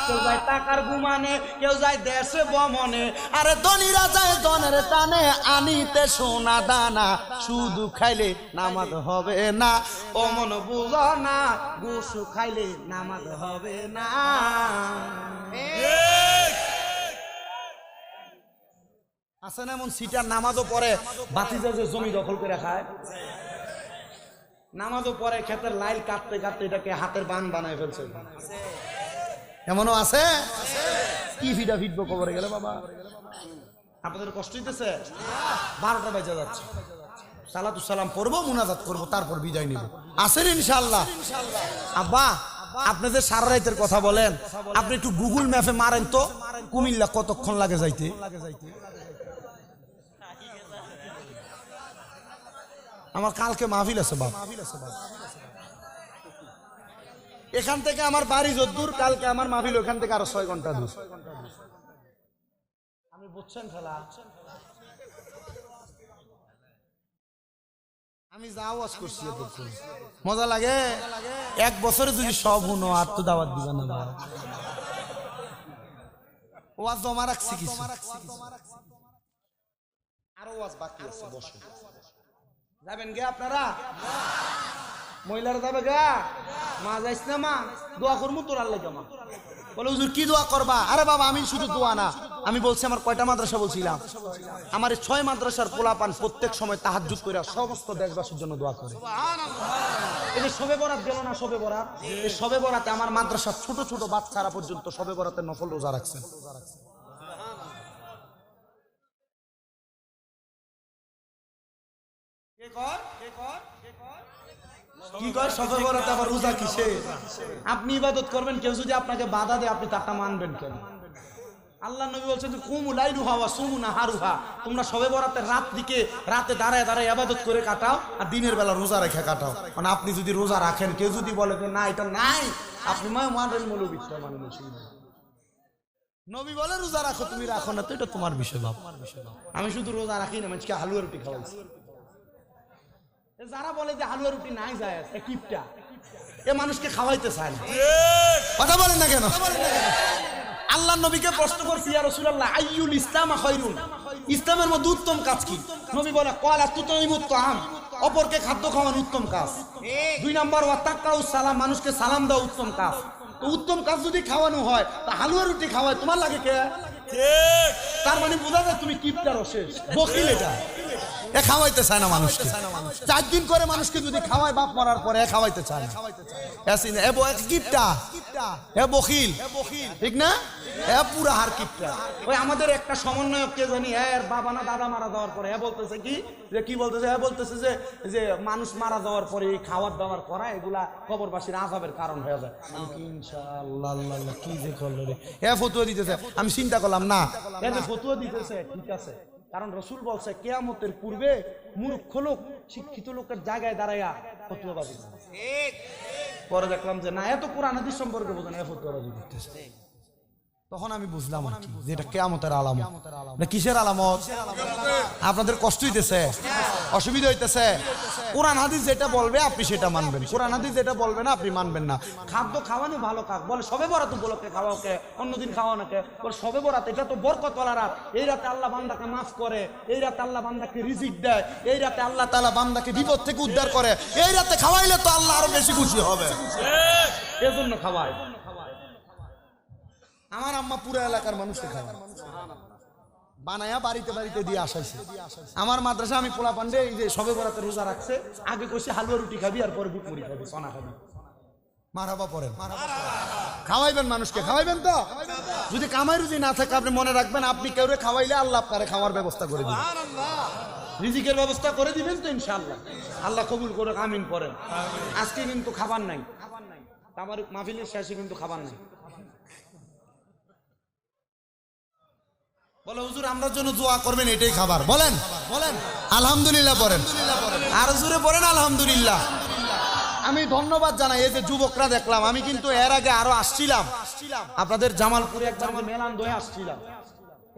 কেউ যায় টাকার গুমানে, কেউ যায় দেশে ভ্রমণে, আরে ধনীরা যায় ধনের টানে আনিতে সোনা দানা। শুধু খাইলে নামাজ হবে না, ও মন বুঝো না, ঘুষ খাইলে নামাজ হবে না। আছে না এমন সিটার নামাজও পরে বাতিজা যে জমি দখল করে খায়, নামাজও পরে ক্ষেতের লাইল কাটতে কাটতে এটাকে হাতের বান বানায় ফেলছে, এমনও আছে। কি ফিটা ফিটবো কবরে গেলে বাবা? আপনাদের কষ্ট হইতেছে? 12টা বাজে যাচ্ছে, সালাতুস সালাম পড়বো, মুনাজাত করবো, তারপর বিদায় নিব। আসেন ইনশাআল্লাহ। আব্বা, আপনি যে সারা রাতের কথা বলেন, আপনি একটু গুগল ম্যাপে মারেন তো কুমিল্লা কতক্ষণ লাগে যাইতে? আমার কালকে মাহফিল আছে বাবা, এখান থেকে আমার বাড়ি যদ্দূর, কালকে আমার মাহফিল ওখান থেকে আরো 6 ঘন্টা দূর। আমি বুঝছেন খেলা, আমি যা ওয়াজ করছি মজা লাগে। 1 বছরে যদি সব হুনো আর তো দাওয়াত দিবেন না, ওয়াজ জমা রাখছি কিছু, আরো ওয়াজ বাকি আছে। বসে যাবেন গে আপনারা? মহিলারা যাবে গা? মা যাইস না? মা দোয়া করবো তোর আল্লাহ। মা বলে হুজুর কি দোয়া করবা? আরে বাবা, আমি শুধু দোয়া না, আমি বলছি আমার কয়টা মাদ্রাসা বলছিলাম, আমার 6 মাদ্রাসার পোলাপান প্রত্যেক সময় তাহাজ্জুদ করে সমস্ত দেশবাসীর জন্য দোয়া করে। এই যে শবে বরাত গেল না, শবে বরাত, এই শবে বরাতে আমার মাদ্রাসার ছোট ছোট বাচ্চারা পর্যন্ত শবে বরাতের নফল রোজা রাখছেন। কি কয় শবে বরাতে আবার রোজা কিসে? আপনি ইবাদত করবেন, কেউ যদি আপনাকে বাধা দেয় আপনি তারটা মানবেন কেন? আল্লাহ নবী বলছেন যে কুমু লাইলুহা ওয়া সুমু নাহারুহা, তোমরা শবে বরাতের রাত দিকে রাতে দাঁড়ায় দাঁড়ায় ইবাদত করে কাটাও, আর দিনের বেলা রোজা রেখে কাটাও। মানে আপনি যদি রোজা রাখেন, কেউ যদি বলে যে না এটা নাই, আপনি মানেন মৌলবীটা মানেন। নবী বলে রোজা রাখো, তুমি রাখো না, তো এটা তোমার বিষয় বাপ। আমি শুধু রোজা রাখি না, মানুষকে হালুয়া রুটি খাওয়াইছি। যারা বলে যে হালুয়া রুটি নাই যায় কিপটা, এ মানুষকে খাওয়াইতে চায় না। কথা বলেন না কেন? আল্লাহ নবীকে প্রশ্ন করছি, ইয়া রাসূলুল্লাহ আইয়ুল ইসলাম খায়রুন, ইসলামের মধ্যে উত্তম কাজ কি? নবী বলে ক্বালা তুতাইমুত তাআম, অপরকে খাদ্য খাওয়ানো উত্তম কাজ। 2 নাম্বার ওয়া তাকরাউস সালাম, মানুষকে সালাম দেওয়া উত্তম কাজ। তো উত্তম কাজ যদি খাওয়ানো হয়, তা হালুয়া রুটি খাওয়ায় তোমার লাগে কে? ঠিক, তার মানে বোঝা যায় তুমি কিপটার অশেষ বকিল। এটা এ খাওয়াইতে চায় না মানুষকে। 4 দিন করে মানুষকে যদি খাওয়ায় বাপ মরার পরে, এ খাওয়াইতে চায় না। কিপটা, এ বকিল, ঠিক না? এ পুরা হার কিপটা। ওই আমাদের একটা সমন্বয়ক কে জানি, এর বাবা না দাদা মারা যাওয়ার পরে এ বলতেছে কি বলতেছে, এ বলতেছে যে মানুষ মারা যাওয়ার পরে খাওয়ার দাওয়ার করা এগুলা কবরবাসীর আযাবের কারণ হয়ে যায়। ইনশাআল্লাহ আল্লাহ কি যে করলো রে, এ ফতোয়া দিতেছে। আমি চিন্তা করলাম না, এ যে ফতোয়া দিতেছে ঠিক আছে, কারণ রাসূল বলছে কিয়ামতের পূর্বে মূর্খ লোক শিক্ষিত লোকের জায়গায় দাঁড়ায়া ফতোয়াবাজি করে। ঠিক, পরে দেখলাম যে না, এত কোরআন হাদিস সম্পর্কে বোঝেন, এ ফতোয়াবাজি করতেছে। তখন আমি বুঝলাম আর কি যে এটা কিয়ামতের আলামত। না কিসের আলামত? আপনাদের কষ্ট হইতেছে, অসুবিধা হইতেছে, কোরআন হাদিস যেটা বলবে আপনি সেটা মানবেন, কোরআন হাদিস যেটা বলবে না আপনি মানবেন না। খাদ্য খাওয়ানো ভালো খাক, বলে সবে বরাত উপলক্ষে খাওয়াকে, অন্যদিন খাওয়ানোকে বলে সবে বরাত, এটা তো বরকতওয়ালা রাত, এই রাতে আল্লাহ বান্দাকে মাফ করে, এই রাতে আল্লাহ বান্দাকে রিজিক দেয়, এই রাতে আল্লাহ তাআলা বান্দাকে বিপদ থেকে উদ্ধার করে, এই রাতে খাওয়াইলে তো আল্লাহ আরো বেশি খুশি হবে, এজন্য খাওয়ায়। আমার আম্মা পুরো এলাকার মানুষকে খাওয়ায়, বানায়া বাড়িতে বাড়িতে দিয়ে আসাইছে। আমার মাদ্রাসা আমি পোলা পান্ডে এই যে সবে বরাতে রোজা রাখছে, আগে কইছে হালুয়া রুটি খাবি আর পরে বুট মুড়ি খাবি, সোনা খাবি। মারহাবা পড়েন, খাওয়াইবেন মানুষকে, খাওয়াইবেন তো। যদি কামাই রুজি না থাকে আপনি মনে রাখবেন আপনি কেউরে খাওয়াইলে আল্লাহ আপনারে খাওয়ার ব্যবস্থা করে দিবেন, রিজিকের ব্যবস্থা করে দিবেন তো ইনশাআল্লাহ। আল্লাহ কবুল করে, আমিন পড়েন। আজকে কিন্তু খাবার নাই, আমার মাহফিলের শেষে কিন্তু খাবার নাই। বলে হুজুর আমরা জন্য দোয়া করবেন, এটাই খাবার। বলেন বলেন আলহামদুলিল্লাহ পড়েন, আর হুজুরে পড়েন আলহামদুলিল্লাহ। আমি ধন্যবাদ জানাই এই যে যুবকরা দেখলাম, আমি কিন্তু এর আগে আরো আসছিলাম আপনাদের জামালপুরে একবার মেলান দয়ে আসছিলাম,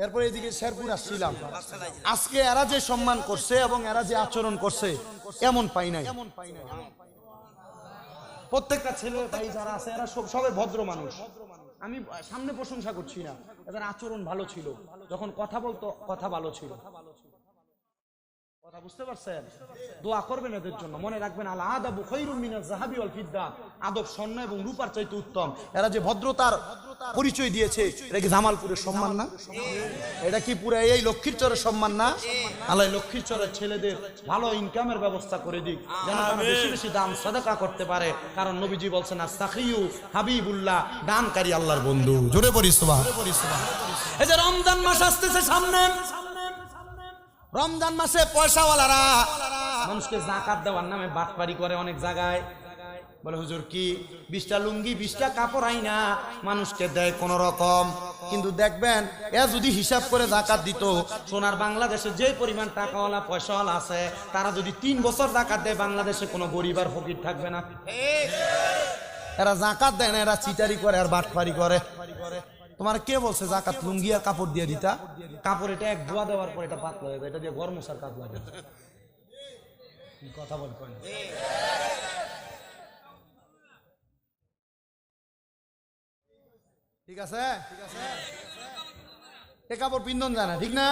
এরপরে এদিকে শেরপুর আসছিলাম। আজকে এরা যে সম্মান করছে এবং এরা যে আচরণ করছে এমন পাই নাই। প্রত্যেকটা ছেলে ভাই যারা আছে এরা সবাই ভদ্র মানুষ। আমি সামনে প্রশংসা করছি না, এদের আচরণ ভালো ছিল, যখন কথা বলতো কথা ভালো ছিল। কথা বুঝতে পারছেন? দোয়া করবেন এদের জন্য, মনে রাখবেন আল আদাবু খায়রুম মিনাজ যাহাবি ওয়াল ফিদ্দা, আদব স্বর্ণ এবং রূপার চাইতে উত্তম। এরা যে ভদ্রতার পরিচয় দিয়েছে, এটা কি জামালপুরের সম্মান না? এটা কি পুরো এই লক্ষ্মীরচরের সম্মান না? আল্লাহ লক্ষ্মীরচরের ছেলেদের ভালো ইনকামের ব্যবস্থা করে দিক, যেন তারা বেশি বেশি দান সাদাকা করতে পারে, কারণ নবীজি বলছেন আস-সাখিয়ু হাবিবুল্লাহ, দানকারী আল্লাহর বন্ধু। জোরে পড়ি সুবহান। এই যে রমজান মাস আসতেছে সামনে, রমজান মাসে পয়সাওয়ালারা মানুষকে যাকাত দেওয়ার নামে বাটপারি করে অনেক জায়গায়। বলে হুজুর কি 20টা লুঙ্গি 20টা কাপড় আইনা মানুষকে দেয় কোন রকম, কিন্তু দেখবেন এ যদি হিসাব করে যাকাত দিত, সোনার বাংলাদেশে যে পরিমাণ টাকাওয়ালা পয়সাওয়ালা আছে তারা যদি 3 বছর যাকাত দেয়, বাংলাদেশে কোনো গরিব আর ফকির থাকবে না। এরা যাকাত দেয় না, এরা চিটারি করে আর বাটপারি করে। তোমার কে বলছে যাকাত লুঙ্গি আর কাপড় দিয়ে দিতা? কাপড় এটা এক ধোয়া দেওয়ার পর এটা পাতলা হয়ে যায়, এটা দিয়ে গরম মশার কাজ লাগে। কথা বলবেন ঠিক আছে? এ কাপড় পিন্ধন যায় না, ঠিক না?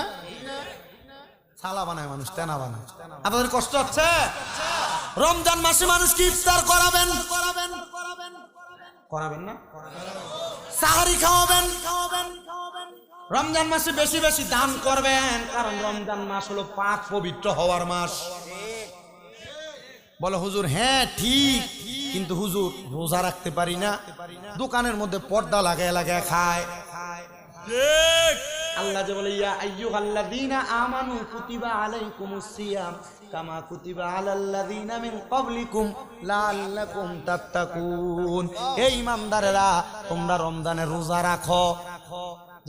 ছালা বানায় মানুষ, তেনা বানায়। আপনাদের কষ্ট হচ্ছে? রমজান মাসে মানুষ কি ইফতার করাবেন? করাবেন না? সাহারি খাওয়াবেন। রমজান মাসে বেশি বেশি দান করবেন, কারণ রমজান মাস হলো পাক পবিত্র হওয়ার মাস। বলে হুজুর হ্যাঁ ঠিক, কিন্তু হুজুর রোজা রাখতে পারি না, দোকানের মধ্যে পর্দা লাগায় লাগায় খায়। আল্লাহ যে বলে ইয়া আইয়ুহাল্লাযীনা আমানু কুতিবা আলাইকুমুস সিয়াম কামা কুতিবা আলাল্লাযীনা মিন ক্বাবলিকুম লাআল্লাকুম তাত্তাকুন। এই ঈমানদারেরা তোমরা রমজানের রোজা রাখো,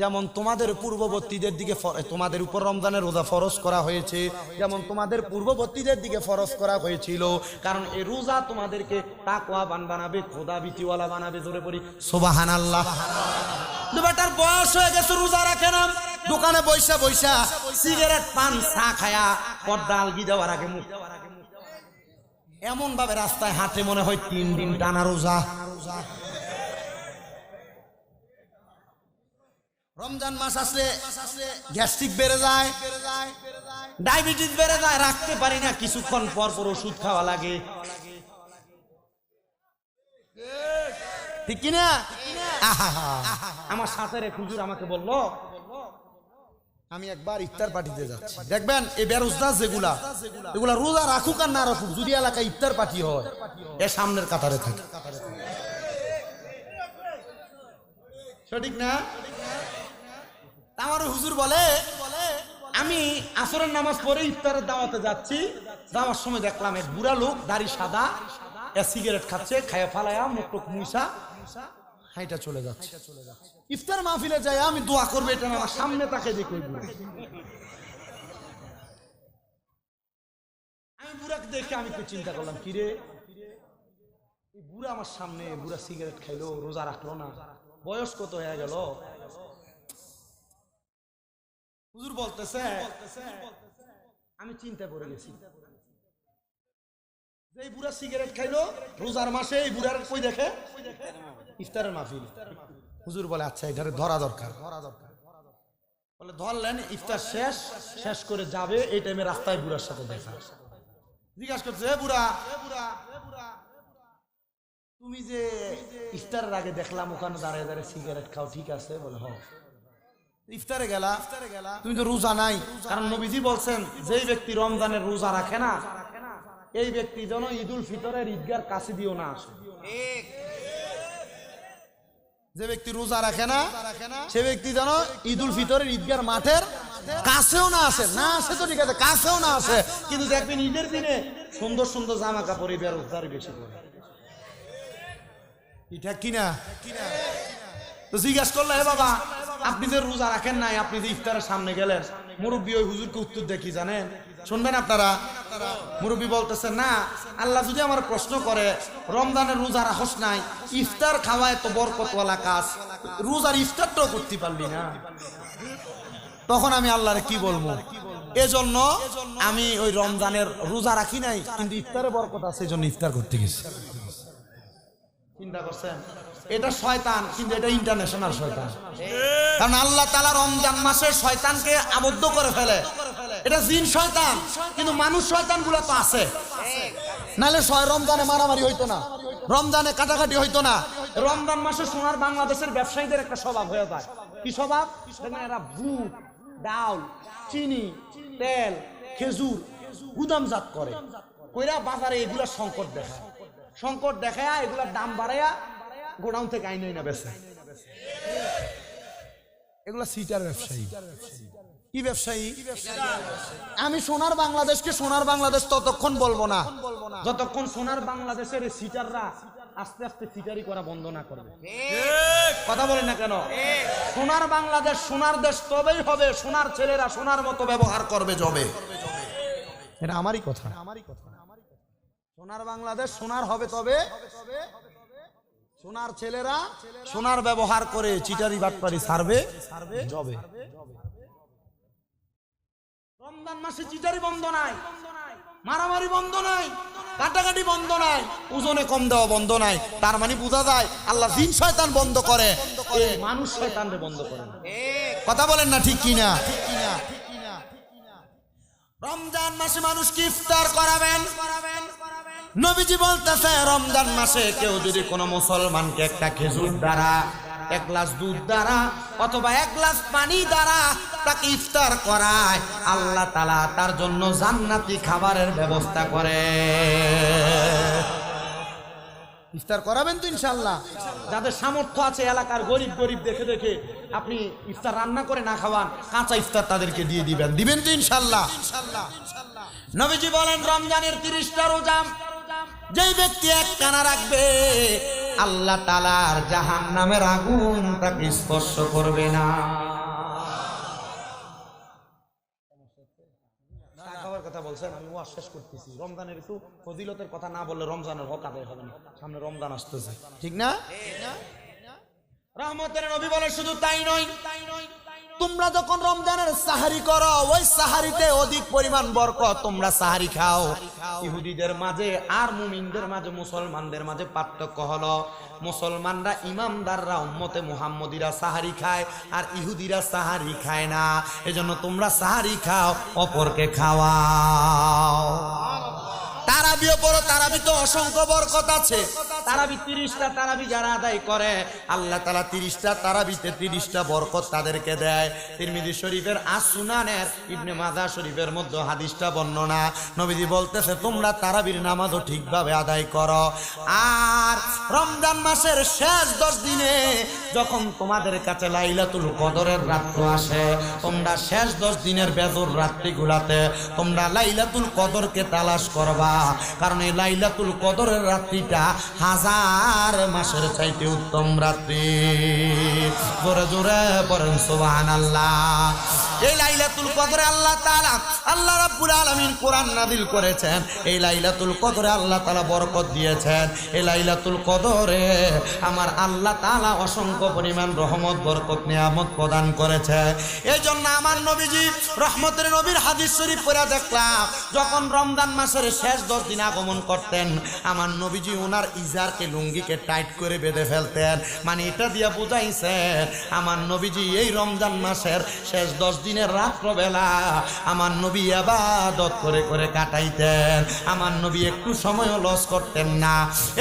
যেমন তোমাদের পূর্ববর্তীদের দিকে তোমাদের উপর রমজানের রোজা ফরজ করা হয়েছে, যেমন তোমাদের পূর্ববর্তীদের দিকে ফরজ করা হয়েছিল। কারণ এই রোজা তোমাদেরকে তাকওয়াবান বানাবে, খোদা ভীতিওয়ালা বানাবে। জোরে পড়ি সুবহানাল্লাহ। বেটার বয়স হয়ে গেছে, রোজা রাখে না, দোকানে বৈশা বৈশা সিগারেট পান চা খায়া পর্দা আলগি দেওয়ার আগে মুখ এমন ভাবে রাস্তায় হাঁটে মনে হয় 3 দিন টানা রোজা। রমজান মাস আসলে গ্যাস্ট্রিক বেড়ে যায়, ডায়াবেটিস বেড়ে যায়, রাখতে পারি না, কিছুক্ষণ পর পর ওষুধ খাওয়া লাগে, ঠিক কিনা? আমার সাথে রে হুজুর আমাকে বললো, আমি একবার ইফতার পার্টিতে যাচ্ছি, দেখবেন এই বেরোজগার এগুলা রোজা রাখুক আর না রাখুক, যদি এলাকায় ইফতার পার্টি হয় এর সামনের কাতারে থাকে, সঠিক না? আমার হুজুর বলে আমি আসরের নামাজ পড়ে ইফতারের দাওয়াতে যাচ্ছি, যাওয়ার সময় দেখলাম এক বুড়া লোক, দাড়ি সাদা, সিগারেট খাচ্ছে, খায়া ফালায়া মুখ টুক মুইসা হাইটা চলে যাচ্ছে। ইফতার মাহফিলে যাই আমি দোয়া করবো, এটা আমার সামনে তাকে দেখে আমি বুড়াকে দেখে আমি একটু চিন্তা করলাম, কিরে এই বুড়া আমার সামনে, বুড়া সিগারেট খাইলো, রোজা রাখলো না, বয়স কত হয়ে গেল, হুজুর বলতেছে আমি চিন্তা করে গেছি, যে বুড়া সিগারেট খাইলো রোজার মাসে, এই বুড়ার কই দেখে ইফতারের মাহফিল। হুজুর বলে আচ্ছা এটারে ধরা দরকার। বলে ধরলেন, ইফতার শেষ করে যাবে, এই টাইমে রাস্তায় বুড়ার সাথে দেখা। জিজ্ঞাসা করছে, হে বুড়া, তুমি যে ইফতারের আগে দেখলাম ওখানে দাঁড়িয়ে দাঁড়িয়ে সিগারেট খাও, ঠিক আছে? বলে হ। ইফতারে গেলা, তুমি তো রোজা নাই, কারণ নবীজি বলছেন যেই ব্যক্তি রমজানের রোজা রাখে না, এই ব্যক্তি যেন ঈদুল ফিতরের ঈদগার কাছে দিও না আসে। যে ব্যক্তি রোজা রাখে না সে ব্যক্তি যেন ঈদুল ফিতরের ঈদগার মাঠের কাছেও না আসে। না আসে তো ঠিক আছে, কাছেও না আসে, কিন্তু দেখবেন ঈদের দিনে সুন্দর সুন্দর জামা কাপড় বেরোজগার বেশি করে। ঠিক কিনা? তো জিজ্ঞাসা করলে, হে বাবা আপনি যে রোজা রাখেন নাই, আপনি যে ইফতারের সামনে গেলেন, মুরব্বী ওই হুজুরকে উত্তর দেখি জানেন? শুনবেন আপনারা? মুরব্বী বলতেছে, না, আল্লাহ যদি আমার প্রশ্ন করে রমজানের রোজা রাখস নাই, ইফতার খাওয়ায় তো বরকতওয়ালা কাজ, রোজার ইফতারটাও করতে পারলি না, তখন আমি আল্লাহরে কি বলবো? এজন্য আমি ওই রমজানের রোজা রাখি নাই, কিন্তু ইফতারে বরকত আছে, এজন্য ইফতার করতে গেছি। চিন্তা করছেন? এটা শয়তান, কিন্তু এটা ইন্টারন্যাশনাল শয়তান। কারণ আল্লাহ তাআলা রমজান মাসে শয়তানকে আবদ্ধ করে ফেলে, এটা জিন শয়তান, কিন্তু মানুষ শয়তান গুলো তো আছে। নাহলে রমজানে মারামারি হইতো না, রমজানে কাটাকাটি হইতো না। রমজান মাসে সোনার বাংলাদেশের ব্যবসায়ীদের একটা স্বভাব হয়ে যায়। কি স্বভাব? এরা বুট, ডাল, চিনি, তেল, খেজুর গুদামজাত করে, কইরা বাজারে এগুলা সংকট দেখায় এগুলার দাম বাড়াইয়া গোডাউন থেকে আইন না বেচে। এগুলা সিটার ব্যবসায়ী। কি ব্যবসায়ী? আমি সোনার বাংলাদেশকে সোনার বাংলাদেশ ততক্ষণ বলবো না যতক্ষণ সোনার বাংলাদেশের সিটাররা আস্তে আস্তে সিটারি করা বন্ধ না করবে। কথা বলেন না কেন? সোনার বাংলাদেশ সোনার দেশ তবেই হবে, সোনার ছেলেরা সোনার মতো ব্যবহার করবে যবে। এটা আমারই কথা। সোনার বাংলাদেশ সোনার হবে তবে সোনার ছেলেরা সোনার ব্যবহার করে চিটারি বাটপারি ছাড়বে যবে। রমজান মাসে চিটারি বন্ধ নাই, মারামারি বন্ধ নাই, কাটাকাটি বন্ধ নাই, ওজনে কম দেওয়া বন্ধ নাই। তার মানে বোঝা যায় আল্লাহ জিন শয়তান বন্ধ করে, এই মানুষ শয়তানরে বন্ধ করে। কথা বলেন না ঠিক কিনা? রমজান মাসে মানুষকে ইফতার করাবেন। নবীজি বলতেছে রমজান মাসে কেউ যদি কোনো মুসলমানকে একটা খেজুর দ্বারা, এক গ্লাস দুধ দ্বারা অথবা এক গ্লাস পানি দ্বারা তাকে ইফতার করায়, আল্লাহ তাআলা তার জন্য জান্নাতি খাবারের ব্যবস্থা করে। ইফতার করাবেন তো ইনশাআল্লাহ? যাদের সামর্থ্য আছে এলাকার গরিব দেখে দেখে আপনি ইফতার রান্না করে না খাওয়ান, কাঁচা ইফতার তাদেরকে দিয়ে দিবেন তো ইনশাআল্লাহ? নবীজি বলেন রমজানের 30টা রোজা যেই ব্যক্তি এক কানা রাখবে, আল্লাহ তাআলার জাহান্নামের আগুন তাকে স্পর্শ করবে না। কথা বলছেন, আমি ওয়াজ শেষ করতেছি। রমজানের একটু ফজিলতের কথা না বললে রমজানের হক আদায় হবে না। সামনে রমজান আসতেছে, ঠিক না? রহমতের নবী বলে শুধু তাই নয়, তোমরা যখন রমজানের সাহারি করো, ওই সাহারিতে অধিক পরিমাণ বরকত, তোমরা সাহারি খাও। ইহুদিদের মাঝে আর মুমিনদের মাঝে, মুসলমানদের মাঝে পার্থক্য হলো, মুসলমানরা ইমামদাররা উম্মতে মুহাম্মদীরা সাহারি খায় আর ইহুদিরা সাহারি খায় না। এজন্য তোমরা সাহারি খাও, অপরকে খাওয়াও। তারাবিও পড়ো, তারাবি তো অসংখ্য বরকত আছে। তারাবি 30টা তারাবি যারা আদায় করে, আল্লাহ তাআলা 30টা তারাবিতে 30টা বরকত তাদেরকে দেয়। তিরমিজি শরীফের সুনানের ইবনে মাজাহ শরীফের মধ্যে হাদিসটা বর্ণনা, নবীজি বলতেছে তোমরা তারাবির নামাজও ঠিকভাবে আদায় করো। আর রমজান মাসের শেষ 10 দিনে যখন তোমাদের কাছে লাইলাতুল কদরের রাত আসে, তোমরা শেষ 10 দিনের বেজর রাত্রিগুলাতে তোমরা লাইলাতুল কদরকে তালাশ করবা, কারণ এই লাইলাতুল কদরের রাত্রিটা 1000 মাসের চাইতে উত্তম রাত্রি। জোরে জোরে পড়েন সুবহানাল্লাহ। এই লাইলাতুল কদরে আল্লাহ তাআলা, আল্লাহ রাব্বুল আলামিন কোরআন নাযিল করেছেন। এই লাইলাতুল কদরে আল্লাহ তাআলা বরকত দিয়েছেন। এই লাইলাতুল কদর কদরে আমার আল্লাহ তাআলা অসংখ্য পরিমাণ রহমত বরকত নিয়ামত প্রদান করেছে। এই জন্য আমার নবীজি রহমতের নবীর হাদিস শরীফ পড়ে দেখলাম, যখন রমজান মাসের শেষ 10 দিন আগমন করতেন আমার নবীজি ওনার ইজারকে লুঙ্গিকে টাইট করে বেঁধে ফেলতেন। মানে এটা দিয়া বুঝাইছে আমার নবীজি এই রমজান মাসের শেষ 10 দিনের রাত্রবেলা আমার নবী ইবাদত করে করে কাটাইতেন। আমার নবী একটু সময়ও লস করতেন না।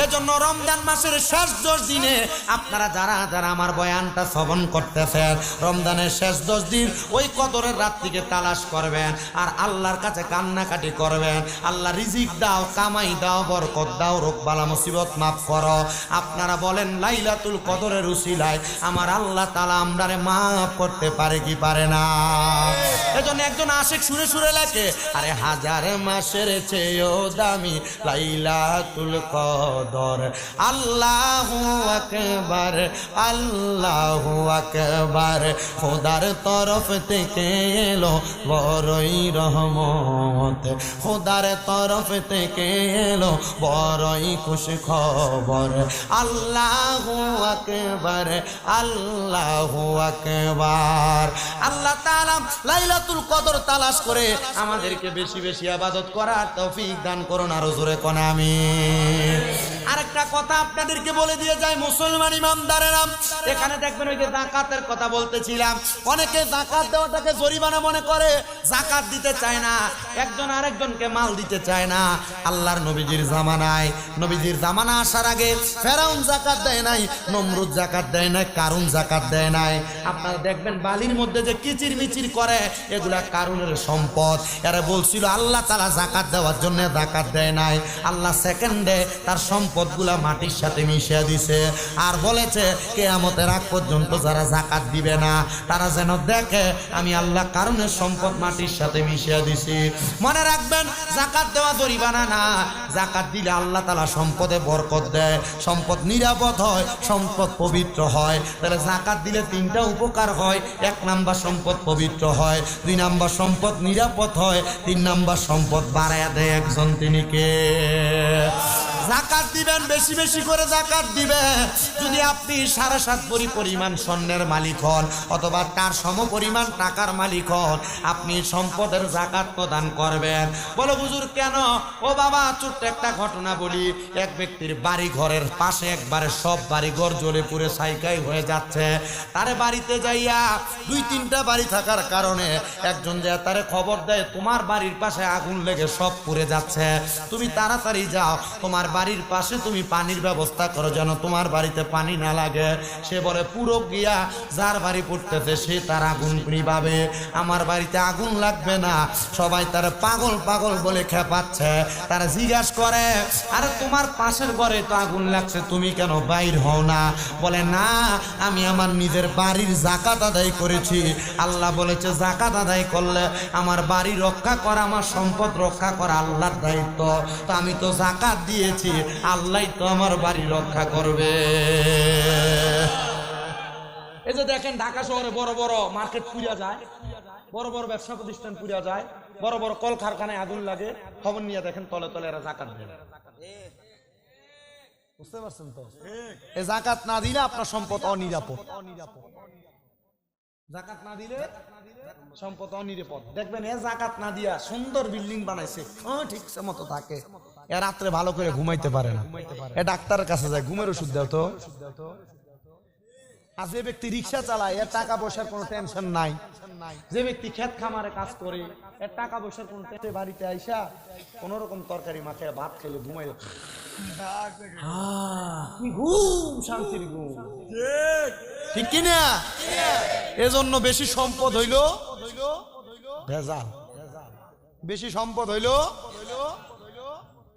এজন্য রমজান মাসের শেষ 10 দিনে আপনারা যারা যারা আমার বয়ানটা শ্রবণ করতেছেন, রমজানের শেষ 10 দিন ওই কদরের রাত্রিকে তালাশ করবেন আর আল্লাহর কাছে কান্নাকাটি করবেন, আল্লাহ রিজিক দাও, কামাই দাও, বরকত দাও, রোগ বালা মুসিবত মাফ করো। আপনারা বলেন লাইলাতুল কদরের উসিলায় আমার আল্লাহ তাআলা আমরারে মাফ করতে পারে কি পারে না? এজন্য একজন আশিক সুরে সুরে লেখে, আরে হাজার মাসের চেয়েও দামি লাইলাতুল কদর, আল্লাহু আকবার, আল্লাহু আকবার, খোদার তরফ থেকে এলো বড়ই রহমত, খোদার তরফ থেকে এলো বড়ই খুশি খবর, আল্লাহু আকবার, আল্লাহু আকবার। আল্লাহ তাআলা লাইলাতুল কদর তালাশ করে আমাদেরকে বেশি বেশি ইবাদত করার তৌফিক দান করুন। আরো জোরে কোন আমিন। আরেকটা কথা আপনাদেরকে বলে দিয়ে যাই, মুসলমান ইমানদারেরা, এখানে দেখবেন ওই যে যাকাতের কথা বলতেছিলাম, অনেকে যাকাত দেওয়াটাকে জরিমানা মনে করে, যাকাত দিতে চায় না, একজন আরেকজনকে মাল দিতে চায় না। আল্লাহর নবীজির জামানায়, নবীজির জামানা আসার আগে ফেরাউন যাকাত দেয় নাই, নমরুদ যাকাত দেয় নাই, কারুন যাকাত দেয় নাই। আপনারা দেখবেন বালির মধ্যে যে কিচির মিচির করে এগুলা কারুনের সম্পদ। এরা বলছিল আল্লাহ তাআলা যাকাত দেওয়ার জন্য যাকাত দেয় নাই, আল্লাহ সেকেন্ডে তার সম্পদগুলা মাটির সাথে মিশিয়ে দিছে আর বলেছে কিয়ামতের আগ পর্যন্ত যারা যাকাত দিবে না তারা যেন দেখে আমি আল্লাহ কারুনের সম্পদ মাটির সাথে মিশিয়ে দিছি। মনে রাখবেন যাকাত দেওয়া জরিমানা না, যাকাত দিলে আল্লাহ তাআলা সম্পদে বরকত দেয়, সম্পদ নিরাপদ হয়, সম্পদ পবিত্র হয়। তাহলে যাকাত দিলে 3টা উপকার হয়, 1 নাম্বার সম্পদ পবিত্র হয়, 2 নাম্বার সম্পদ নিরাপদ হয়, 3 নাম্বার সম্পদ বাড়ায়া দেয় একজন, তিনি কে? যাকাত দিবেন, বেশি বেশি করে যাকাত দিবেন। যদি আপনি 7.5 ভরি পরিমাণ স্বর্ণের মালিক হন অথবা তার সম পরিমাণ টাকার মালিক হন, আপনি সম্পদের যাকাত প্রদান করবেন। বলো হুজুর কেন? ও বাবা, ছোট্ট একটা ঘটনা বলি। এক ব্যক্তির বাড়ি ঘরের পাশে একবারে সব বাড়ি ঘর জ্বলে পুড়ে ছাইকাই হয়ে যাচ্ছে। তারে বাড়িতে যাইয়া 2-3টা বাড়ি থাকার কারণে একজন যে তারে খবর দেয় তোমার বাড়ির পাশে আগুন লেগে সব পুড়ে যাচ্ছে, তুমি তাড়াতাড়ি যাও, তোমার বাড়ির পাশে তুমি পানির ব্যবস্থা করো যেন তোমার বাড়িতে পানি না লাগে। সে বলে পুরো গিয়া যার বাড়ি পড়তেছে সে তার আগুন নিভাবে, আমার বাড়িতে আগুন লাগবে না। সবাই তার পাগল পাগল বলে খেপাচ্ছে। তারা জিজ্ঞাসা করে আরে তোমার পাশের ঘরে তো আগুন লাগছে, তুমি কেন বাইর হও না? বলে না, আমি আমার নিজের বাড়ির যাকাত আদায় করেছি। আল্লাহ বলেছে যাকাত আদায় করলে আমার বাড়ি রক্ষা করা, আমার সম্পদ রক্ষা করা আল্লাহর দায়িত্ব। তো আমি তো যাকাত দিয়েছি, আল্লাহ তো আমার বাড়ি রক্ষা করবে। এই যে দেখেন ঢাকা শহরে বড় বড় মার্কেট পুড়িয়া যায়, বড় বড় ব্যবসা প্রতিষ্ঠান পুড়িয়া যায়, বড় বড় কলকারখানায় আগুন লাগে, খবর নিয়ে দেখেন তলে তলে এরা যাকাত দেয়। বুঝতে পারছেন তো? এই যাকাত না দিলে আপনার সম্পদ অনিরাপদ, যাকাত না দিলে সম্পদ অনিরাপদ। দেখবেন এ যাকাত না দিয়া সুন্দর বিল্ডিং বানাইছে, ঠিক মতো থাকে, এ রাত্রে ভালো করে ঘুমাইতে পারে না, এ ডাক্তারের কাছে যায়, ঘুমের ওষুধ দাও তো। আর যে ব্যক্তি রিক্সা চালায় এর টাকা পয়সার কোনো টেনশন নাই, যে ব্যক্তি ক্ষেত খামারে কাজ করে এর টাকা পয়সার কোনো টেনশন, বাড়িতে আইসা কোন রকম তরকারি মাখায় ভাত খেলে ঘুমাই, ঘুম শান্তির ঘুম, ঠিক কিনা? এজন্য বেশি সম্পদ হইল ভেজাল, বেশি সম্পদ হইল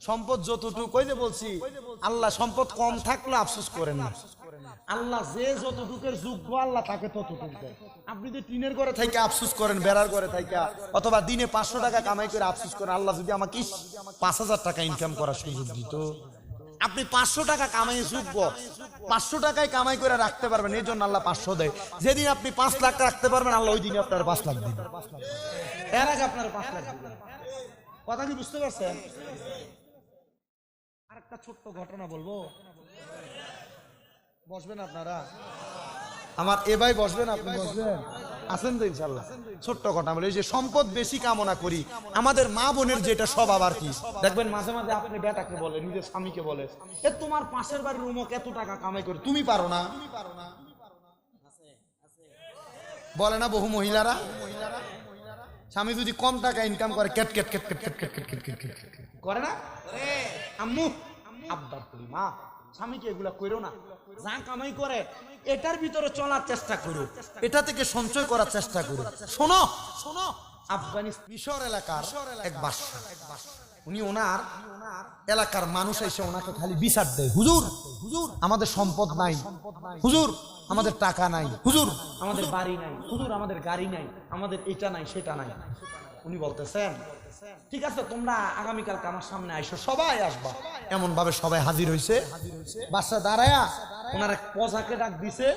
সম্পদ যতটুকু, কই যে বলছি আল্লাহ সম্পদ কম থাকলে আফসোস করেন না, আল্লাহ যে যতটুকের যোগ্য আল্লাহ তাকে ততটুকু দেয়। আপনি যে টিনের ঘরে থাইকা আফসোস করেন, বেড়ার ঘরে থাইকা, অথবা দিনে 500 টাকা কামাই করে আফসোস করেন, আল্লাহ যদি আমাকে 5000 টাকা ইনকাম করার সুযোগ দিত। আপনি 500 টাকা কামাই যোগ্য, 500 টাকায় কামাই করে রাখতে পারবেন, এই জন্য আল্লাহ 500 দেয়। যেদিন আপনি 5 লাখ রাখতে পারবেন আল্লাহ ওই দিনে আপনার 5 লাখ দিবেন, এর আগে আপনার 5 লাখ দিবেন। কথা কি বুঝতে পারছেন? আরেকটা ছোট্ট ঘটনা বলবো। বসবেন আপনারা? আমার এ ভাই বসবেন, আপনি বসবেন? আছেন তো ইনশাল্লাহ? ছোট্ট কথা বলে, যে সম্পদ বেশি কামনা করি, আমাদের মা বোনের যেটা স্বভাব আর কি, দেখবেন মাঝে মাঝে আপনি বেটাকে বলে, নিজের স্বামীকে বলে, এ তোমার পাশের বাড়ির রুমক এত টাকা কামাই করে, তুমি পারো না? বলে না বহু মহিলারা? স্বামী যদি কম টাকা ইনকাম করে কেট কেট কেট কেট কেট কেট কেট কেট কেট কেট কেট করে না? আম্মু আব্বার করি, মা স্বামীকে এগুলা করো না, যা কামাই করে এটার ভিতরে চলার চেষ্টা করো, এটা থেকে সঞ্চয় করার চেষ্টা করো। শোনো শোনো, আফগানিস্তান মিশর এলাকার এক বাদশা, উনি ওনার এলাকার মানুষ এসে ওনাকে খালি বিচার দেয়, হুজুর হুজুর আমাদের সম্পদ নাই, হুজুর আমাদের টাকা নাই, হুজুর আমাদের বাড়ি নাই, হুজুর আমাদের গাড়ি নাই, আমাদের এটা নাই সেটা নাই। উনি বলতেছেন, ঠিক আছে তোমরা আগামীকালকে আমার সামনে আইসো, সবাই আসবা। এমন ভাবে সবাই হাজির হয়েছে, বাদশা দাঁড়ায়া ওনার এক প্রজাকে ডাক দিছে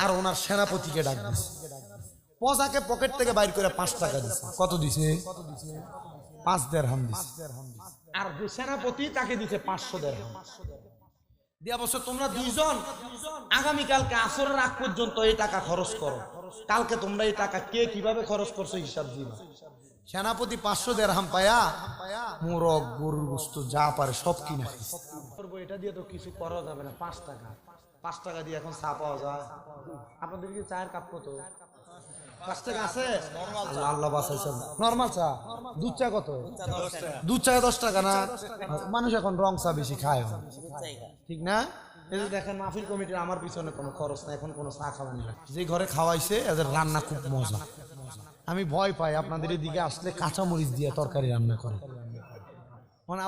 আর ওনার সেনাপতিকে ডাক দিছে। প্রজাকে পকেট থেকে বাইর করে 5 টাকা দিছে। কত দিছে? 5 দিরহাম দিছে। আর যে সেনাপতি তাকে দিছে 500 দিরহাম দিয়া বলছে, তোমরা দুইজন আগামীকালকে আসরের আগ পর্যন্ত এই টাকা খরচ করো, কালকে তোমরা এই টাকা কে কিভাবে খরচ করছো হিসাব দিবা। সেনাপতি 500 দিরহাম পায়া মোরগ গরুর গোশত যা পারে সব কিনে করবো, এটা দিয়ে তো কিছু করা যাবে না। 5 টাকা দিয়ে এখন চা পাওয়া যায়? আপনাদের কি চায়ের কাপ কত? 5 টাকা আছে? আল্লাহ বাঁচাইছেন। নরমাল চা, দুধ চা কত? দুধ চা 10 টাকা না? মানুষ এখন রং চা বেশি খায়, ঠিক না? এই যে দেখেন মাহফিল কমিটির আমার পিছনে কোনো খরচ নাই, এখন কোনো চা খাওয়ানি না। যে ঘরে খাওয়াইছে এদের রান্না খুব মজা। আমি ভয় পাই আপনাদের এদিকে আসলে কাঁচামরিচ দিয়ে তরকারি রান্না করে, মানে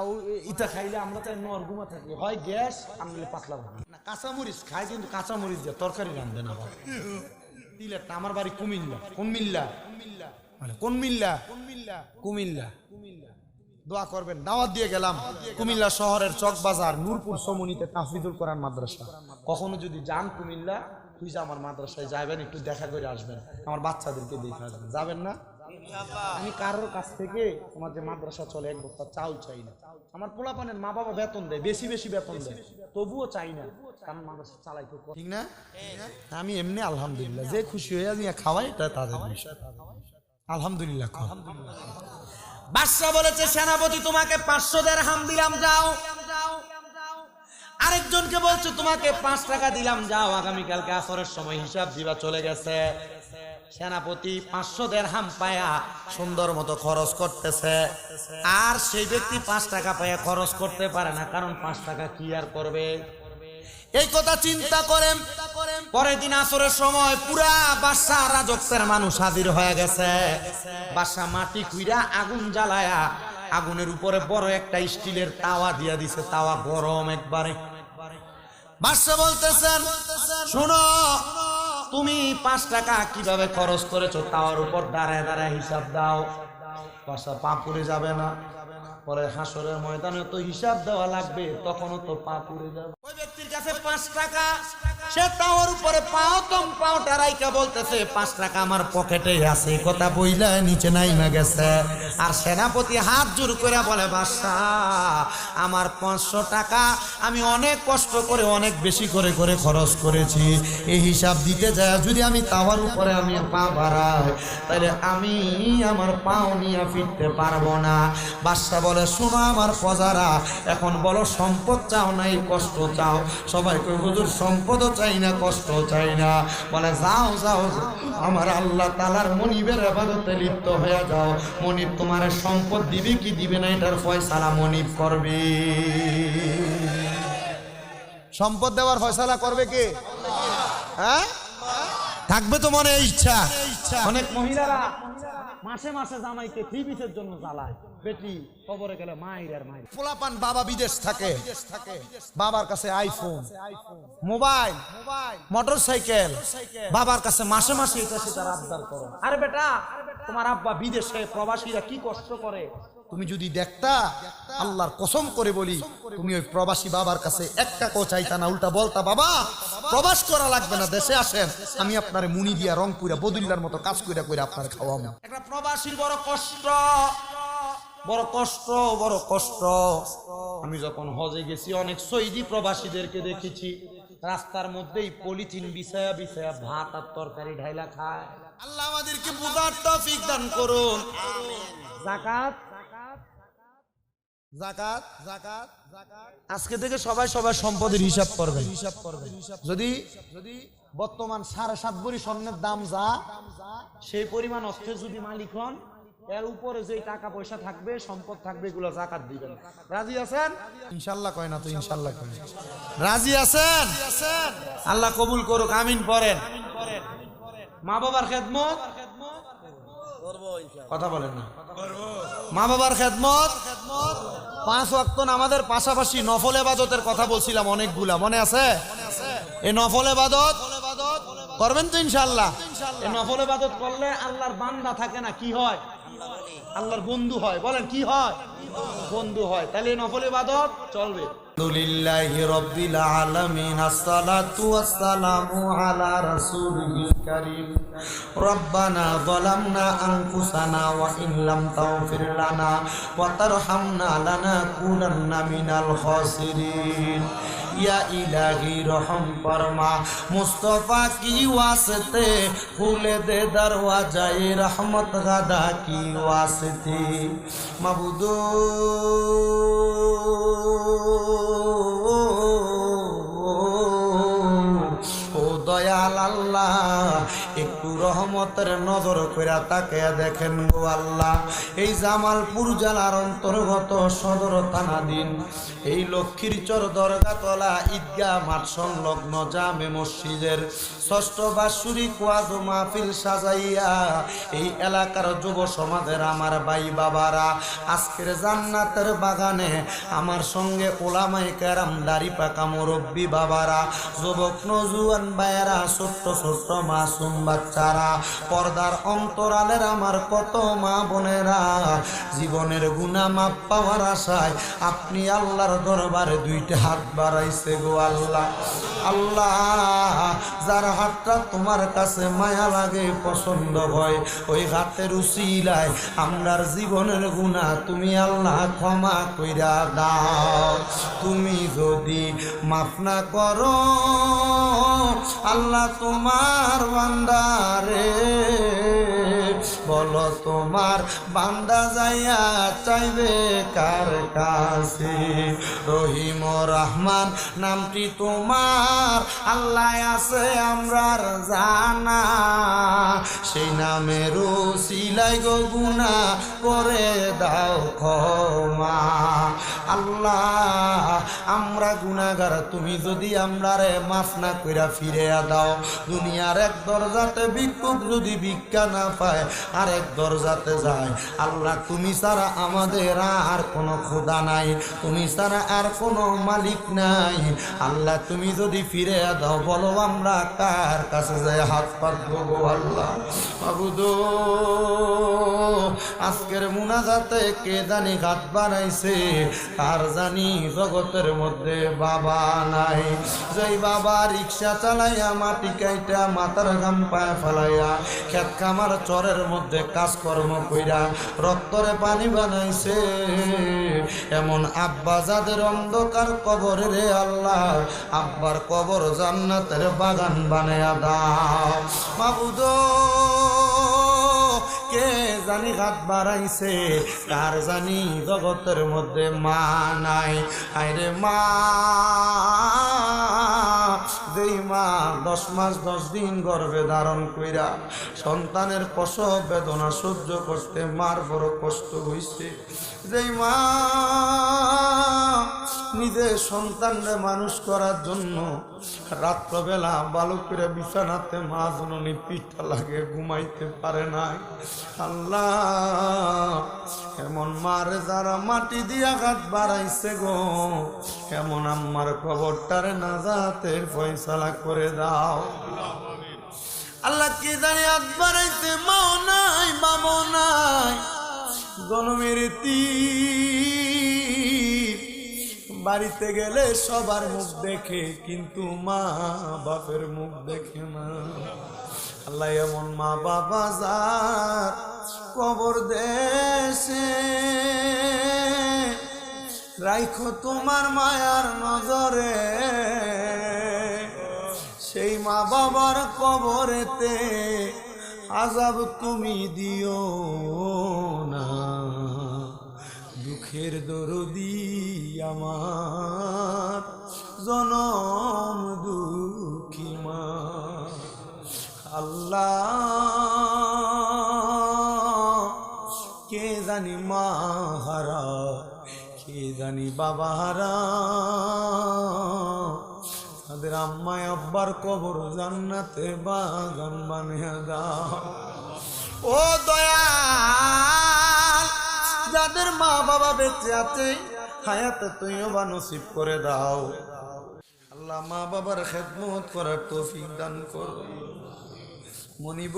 ইটা খাইলে আমরা তো নরগুমা থাকি, হয় গ্যাস আনলে পাতলা ভাবে না, কাঁচামরিচ খাই কিন্তু কাঁচামরিচ দিয়ে তরকারি রান্ধে না। দিলেটা আমার বাড়ি কুমিল্লা। কোন মিল্লা? মানে কোন মিল্লা? কুমিল্লা। দোয়া করবেন, দাওয়াত দিয়ে গেলাম কুমিল্লা শহরের চকবাজার নূরপুর সমনিতে তাফজিদুল কোরআন মাদ্রাসা। কখনো যদি যান কুমিল্লা, তুই যে আমার মাদ্রাসায় যাবেন, একটু দেখা করে আসবেন, আমার বাচ্চাদেরকে দেখে আসবেন। যাবেন না? আমি কারোর কাছ থেকে তোমার যে মাদ্রাসা চলে 1 বস্তা চাউল চাই না। আমার পোলাপানের মা বাবা বেতন দেয়, বেশি বেশি বেতন দেয়, তবুও চাই না, কারণ মাদ্রাসা চালাইতে, ঠিক না? আমি এমনি আলহামদুলিল্লাহ যে খুশি হয়ে আমি খাওয়াই, এটা তাদের বিষয়। আলহামদুলিল্লাহ। বাদশা বলেছে, সেনাপতি তোমাকে 500 দিরহাম দিলাম, যাও। আরেকজনকে বলছে, তোমাকে 5 টাকা দিলাম, যাও, আগামীকালকে আসরের সময় হিসাব দিবা। চলে গেছে। সেনাপতি 500 দিরহাম পায়া সুন্দর মতো খরচ করতেছে, আর সেই ব্যক্তি 5 টাকা পায়া খরচ করতে পারে না, কারণ 5 টাকা কি আর করবে। এই কথা চিন্তা করেন, পরের দিন আসরের সময় পুরা বাদশা রাজত্বের মানুষ হাজির হয়ে গেছে। বাদশা মাটি খুইরা আগুন জ্বালায়া আগুনের উপরে বড় একটা স্টিলের তাওয়া দিয়া দিছে, তাওয়া গরম একবারে। বাদশা বলতেছেন, শোনো, তুমি 5 টাকা কিভাবে খরচ করেছো তাওয়ার উপর দাঁড়ায় দাঁড়ায় হিসাব দাও। বাদশা পা পুড়ে যাবে না? পরে হাসরের ময়দানে তো হিসাব দেওয়া লাগবে, তখনও তো পা পুড়ে যাবে। ওই ব্যক্তির কাছে 5 টাকা, সে তাওয়ার উপরে পাওটা রাইকা বলতেছে, 5 টাকা আমার পকেটে আছে, কথা বইলা নিচে নাইমা গেছে। আর সেনাপতি হাত জোর করে বলে, বাদশা আমার 500 টাকা আমি অনেক কষ্ট করে অনেক বেশি করে করে খরচ করেছি, এই হিসাব দিতে যায় যদি আমি তাওয়ার উপরে আমি পা বাড়াই, তাহলে আমি আমার পাও নিয়ে ফিরতে পারবো না। বাদশা বলে, শোনো আমার প্রজারা, এখন বলো সম্পদ চাও না এই কষ্ট চাও? সবাই কই, হুজুর সম্পদও চাই না, কষ্ট চাই না। বলে, যাও যাও, আমার আল্লাহ তাআলার মনিবের ইবাদতে লিপ্ত হয়ে যাও। মনিব তোমার সম্পদ দিবে কি দিবে না এটার ফয়সালা মনিব করবে। সম্পদ দেওয়ার ফয়সালা করবে কে? হ্যাঁ, থাকবে তো মনে ইচ্ছা। অনেক মহিলারা মাসে মাসে জামাইকে 3 পিসের জন্য জ্বালায়, বেটি কবরে গেলে মায়ের আর মায়ের। পোলাপান বাবা বিদেশ থাকে, বাবার কাছে আইফোন, মোবাইল, মোটরসাইকেল, বাবার কাছে মাসে মাসে এটা সেটা আবদার করো। আরে বেটা, তোমার আব্বা বিদেশে, প্রবাসীরা কি কষ্ট করে তুমি যদি দেখতা, আল্লাহর কসম করে বলি, তুমি ওই প্রবাসী বাবার কাছে 1 টাকাও চাইতা না, উল্টা বলতা, বাবা প্রবাস করা লাগবে না, দেশে আসেন, আমি আপনার মুনি দিয়া রংপুরা বদুল্লার মতো কাজ কইরা কইরা আপনার খাওয়াবো। একটা প্রবাসীর বড় কষ্ট, বড় কষ্ট, বড় কষ্ট। আমি যখন হজে গেছি অনেক সৌদি প্রবাসীদেরকে দেখেছি, রাস্তার মধ্যেই পলিথিন বিছায়া বিছায়া ভাত আর তরকারি ঢাইলা খায়। আল্লাহ আমাদেরকে বুঝার তৌফিক দান করুন। যাকাত যাকাত যাকাত যাকাত আজকে থেকে সবাই সবার সম্পদের হিসাব করবেন। যদি বর্তমান 7.5 ভরি স্বর্ণের দাম যা, সেই পরিমাণ অর্থের যদি মালিক হন, এর উপরে যে টাকা পয়সা থাকবে, সম্পদ থাকবে, এগুলো যাকাত দিবেন। রাজি আছেন? ইনশাআল্লাহ কয় না তো ইনশাআল্লাহ কয়। রাজি আছেন? আল্লাহ কবুল করুক, আমিন পড়েন। মা বাবার খেদমত কথা বলেন না। মা বাবার খেদমত, 5 ওয়াক্ত নামাজের পাশাপাশি নফল ইবাদতের কথা বলছিলাম অনেকগুলা, মনে আছে? এই নফল ইবাদত করবেন তো ইনশাআল্লাহ। এই নফল ইবাদত করলে আল্লাহর বান্দা থাকে না, কি হয়? আল্লাহর বন্ধু হয়। বলেন কি হয়? বন্ধু হয়। তাহলে এই নফল ইবাদত চলবে। আলহামদুলিল্লাহি রাব্বিল আলামিন, আসসালাতু ওয়াসসালামু আলা রাসূলিল কারীম। রব্বানা যালামনা আনফুসানা ওয়া ইন লাম তাগফির লানা ওয়া তারহামনা লানাকুনান্না মিনাল খাসিরিন। या इलाही रहम फरमा, मुस्तफा की वास्ते खुले दे दरवाजाए रहमत गदा की वास्ते। मबूदो দয়াল আল্লাহ, একটু রহমতের নজর কইরা তাকায়া দেখেন গো আল্লাহ। এই জামালপুর জেলার অন্তর্গত সদর থানাধীন এই লক্ষ্মীরচর দরগাতলা ঈদগাহ মাঠ সংলগ্ন জামে মসজিদের ৬ষ্ঠ বাৎসরিক ওয়াজ মাহফিল সাজাইয়া এই এলাকার যুব সমাজের আমার ভাই বাবারা আজকের জান্নাতের বাগানে আমার সঙ্গে ওলামায়ে কেরাম, দাড়ি পাকা মুরব্বী বাবারা, যুবক নওজোয়ান ভাইয়েরা, ছোট্ট ছোট্ট মাসুম বাচ্চারা, পর্দার অন্তরালের আমার কত মা বোনেরা, জীবনের গুনাহ মাপ পাওয়ার আশায় আপনি আল্লাহর দরবারে 2টা হাত বাড়াইছে গো আল্লাহ। আল্লাহ, যার হাতটা তোমার কাছে মায়া লাগে, পছন্দ হয়, ওই হাতের উসিলায় আমরার জীবনের গুনাহ তুমি আল্লাহ ক্ষমা কইরা দাও। তুমি যদি মাফ না করো আল্লাহ তোমার বান্দারে, বলো তোমার বান্দা যাইয়া চাইবে কার কাছে? রহিম ও রহমান নামটি তোমার আল্লাহ আছে আমরার জানা, সেই নামের উসিলাই গো গুনাহ করে দাও ক্ষমা। আল্লাহ, আমরা গুনাহগার, তুমি যদি আমরারে মাফ না কইরা ফিরে দাও, দুনিয়ার এক দরজাতে ভিক্ষুক যদি ভিক্ষা না পায় আরেক দরজাতে যায়। আল্লাহ, তুমি ছাড়া আমাদের আর কোনো খোদা নাই, তুমি ছাড়া আর কোনো মালিক নাই। আল্লাহ, তুমি যদি ফিরে দাও, বলো আমরা কার কাছে যাই হাত পাতবো গো আল্লাহ। মাবুদো, আজকের মুনাজাতে কে জানি হাত বাড়াইছে, আর জানি জগতের মধ্যে বাবা নাই। যেই বাবা রিক্সা চালাইয়া মাটি কাইটা মাথার ঘাম পায়ে ফেলাইয়া খেত খামার চরের মধ্যে কাজকর্ম কইরা রক্তরে পানি বানাইছে, এমন আব্বা যাদের অন্ধকার কবরে রে আল্লাহ, আব্বার কবর জান্নাতের বাগান বানায়া দাও। মাবুদো, কে জানি হাত বাড়াইছে, কার জানি জগতের মধ্যে মা নাই। আইরে মা, যেই মা 10 মাস 10 দিন গর্ভে ধারণ কইরা সন্তানের প্রসব বেদনা সহ্য করতে মার বড় কষ্ট হইছে, যেই মা নিজের সন্তানরে মানুষ করার জন্য রাত্রবেলা ভালো করে বিছানাতে মা জননী পিঠা লাগে ঘুমাইতে পারে নাই। আল্লাহ, এমন মারে যারা মাটি দিয়া হাত বাড়াইছে গো, এমন আম্মার কবরটারে নাজাতের ফয়সালা করে দাও। আল্লাহ, কি জানি হাত বাড়াইছে, মাও নাই বাবাও নাই, জনমের বাড়িতে গেলে সবার মুখ দেখে, কিন্তু মা বাপের মুখ দেখে না। আল্লাহ, এমন মা বাবা যার কবর দেশে রাইখো তোমার মায়ার নজরে, সেই মা বাবার কবরেতে আযাব তুমি দিও না। দুঃখের দরদি আমার জনম দুঃখী মা। আল্লাহ কে জানি মা হারা, কে জানি বাবা হারা, তাদের আম্মায় আব্বার কবর জান্নাতে বাগান বানিয়ে দাও। ও দয়াল, যাদের মা বাবা বেঁচে আছে হায়াতে তৈয়বা নসিব করে দাও। আল্লাহ মা বাবার খেদমত করার তৌফিক দান করো। মনিব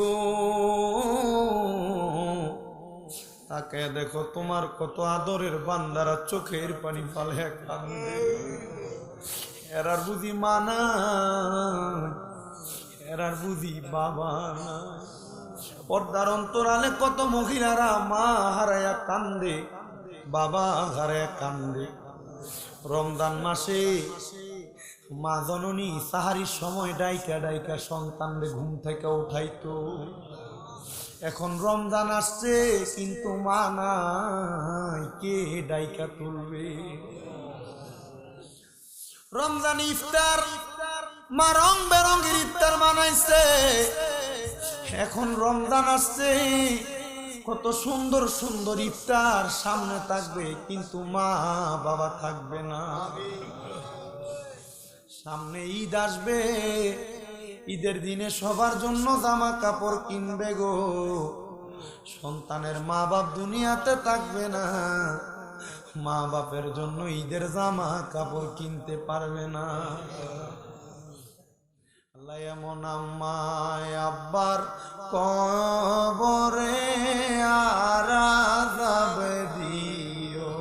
তাকে দেখো, তোমার কত আদরের বান্দারা চোখের পানি ফালে কান্দে। এরার বুঝি মা নাই, এরার বুঝি বাবা নাই। পর্দার অন্তরালে কত মহিলারা মা হারায়া কান্দে, বাবা হারায়া কান্দে। রমজান মাসে মা জননী সাহারির সময় ডাইকা ডাইকা সন্তানরে ঘুম থেকে উঠাইতো। এখন রমজান আসছে কিন্তু মা নাই, কে ডাইকা তুলবে? রমজান ইফতার মা রং বেরঙের ইফতার বানাইছে। এখন রমজান আসছে, কত সুন্দর সুন্দর ইফতার সামনে থাকবে, কিন্তু মা বাবা থাকবে না। সামনে ঈদ আসবে, ঈদের দিনে সবার জন্য জামা কাপড় কিনবে গো। সন্তানের মা বাপ দুনিয়াতে থাকবে না, মা বাপের জন্য ঈদের জামা কাপড় কিনতে পারবে না। আল্লাহ এমন আম্মায় আব্বার কবরে আর আযাব দিও,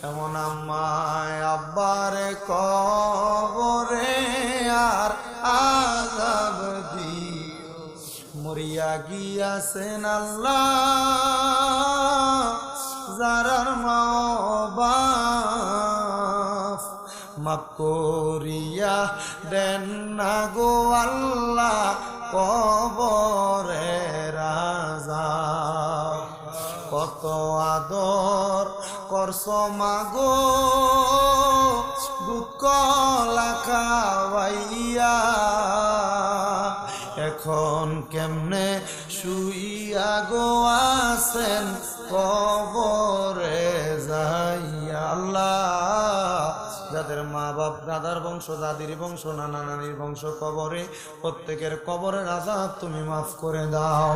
এমন আম্মায় আব্বার কবরে আর আযাব দিও। মরিয়া গিয়াছেন আল্লাহ যারার মা বাপ, মাফ করিয়া দেন না গো আল্লাহ কবরের আযাব। কত আদর করছ মাগো দুঃখ লাখাইয়া, এখন কেমনে শুইয়া গো আছেন কবরে যাইয়া। আল্লাহ যাদের মা বাপ দাদার বংশ দাদির বংশ নানা নানির বংশ কবরে, প্রত্যেকের কবরের আযাব তুমি মাফ করে দাও।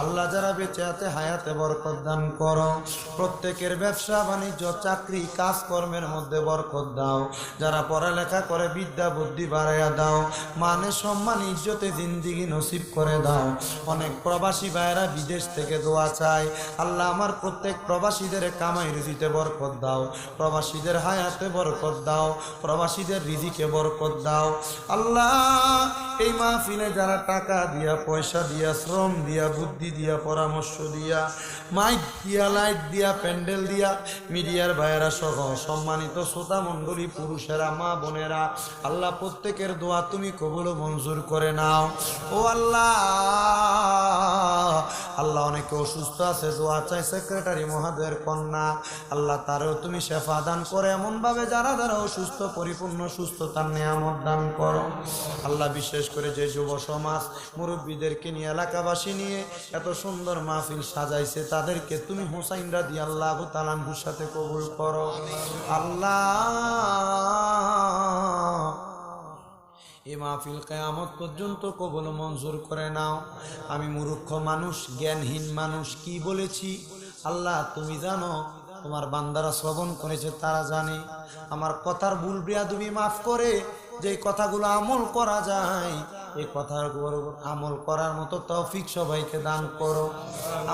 আল্লাহ যারা বেঁচে আছে হায়াতে বরকত দান করো। প্রত্যেকের ব্যবসা বাণিজ্য চাকরি কাজকর্মের মধ্যে বরকত দাও। যারা পড়ালেখা করে বিদ্যা বুদ্ধি বাড়াইয়া দাও। মানে সম্মান ইজ্জতে জিন্দিগি নসিব করে দাও। অনেক প্রবাসী ভাইয়েরা বিদেশ থেকে দোয়া চায়। আল্লাহ আমার প্রত্যেক প্রবাসীদের কামাই রুজিতে বরকত দাও, প্রবাসীদের হায়াতে বরকত দাও, প্রবাসীদের রিজিকে বরকত দাও। আল্লাহ এই মাহফিলে যারা টাকা দিয়া, পয়সা দিয়া, শ্রম দিয়া, বুদ্ধি দিয়া, পরামর্শ দিয়া, মাইক দিয়া, লাইট দিয়া, প্যান্ডেল দিয়া, মিডিয়ার ভাইয়েরা সহ সম্মানিত শ্রোতা মণ্ডলী, পুরুষেরা, মা বোনেরা, আল্লাহ প্রত্যেকের দোয়া তুমি কবুল ও মঞ্জুর করে নাও। ও আল্লাহ, আল্লাহ অনেকে অসুস্থ আছে, দোয়া চাই সেক্রেটারি মহাদের কন্যা, আল্লাহ তারও তুমি শেফা দান করে এমন ভাবে যারা যারা অসুস্থ পরিপূর্ণ সুস্থতার নিয়ামত দান করো। আল্লাহ বিশেষ করে যে যুব সমাজ মুরব্বীদেরকে নিয়ে, এলাকাবাসী নিয়ে এত সুন্দর মাহফিল সাজাইছে, তাদেরকে তুমি হুসাইন রাদিয়াল্লাহু তাআলা আনহুর সাথে কবুল করো। আল্লাহ এই মাহফিল কিয়ামত পর্যন্ত কবুল মঞ্জুর করে নাও। আমি মূর্খ মানুষ, জ্ঞানহীন মানুষ, কি বলেছি আল্লাহ তুমি জানো, তোমার বান্দারা শ্রবণ করেছে তারা জানে। আমার কথার ভুল বেয়াদবি মাফ করে যে কথাগুলো আমল করা যায়, এই কথাগুলো আমল করার মতো তৌফিক সবাইকে দান করো।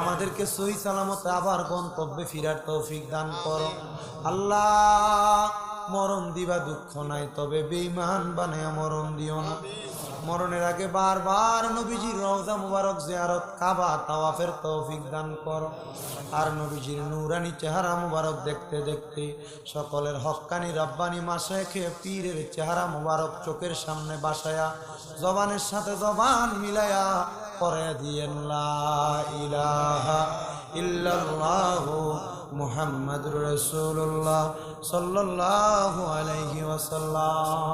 আমাদেরকে সহি সালামতে আবার গন্তব্যে ফিরার তৌফিক দান করো। আল্লাহ মরণ দিবা দুঃখ নাই, তবে বেঈমান বানায়া মরণ দিও না। মরণের আগে বারবার নবীজির রওজা মুবারক জিয়ারত, কাবা তাওয়াফের তৌফিক দান কর। আর নবীজির নূরানি চেহারা মুবারক দেখতে দেখতে সকলের হক্কানি রব্বানি মাশায়েখে পীরের চেহারা মুবারক চোখের সামনে বাসায়া জবানের সাথে জবান মিলায়া পরে দিয়েন লা ইলাহা ইল্লাল্লাহু মুহাম্মাদুর রাসূলুল্লাহ সাল্লাল্লাহু আলাইহি ওয়াসাল্লাম।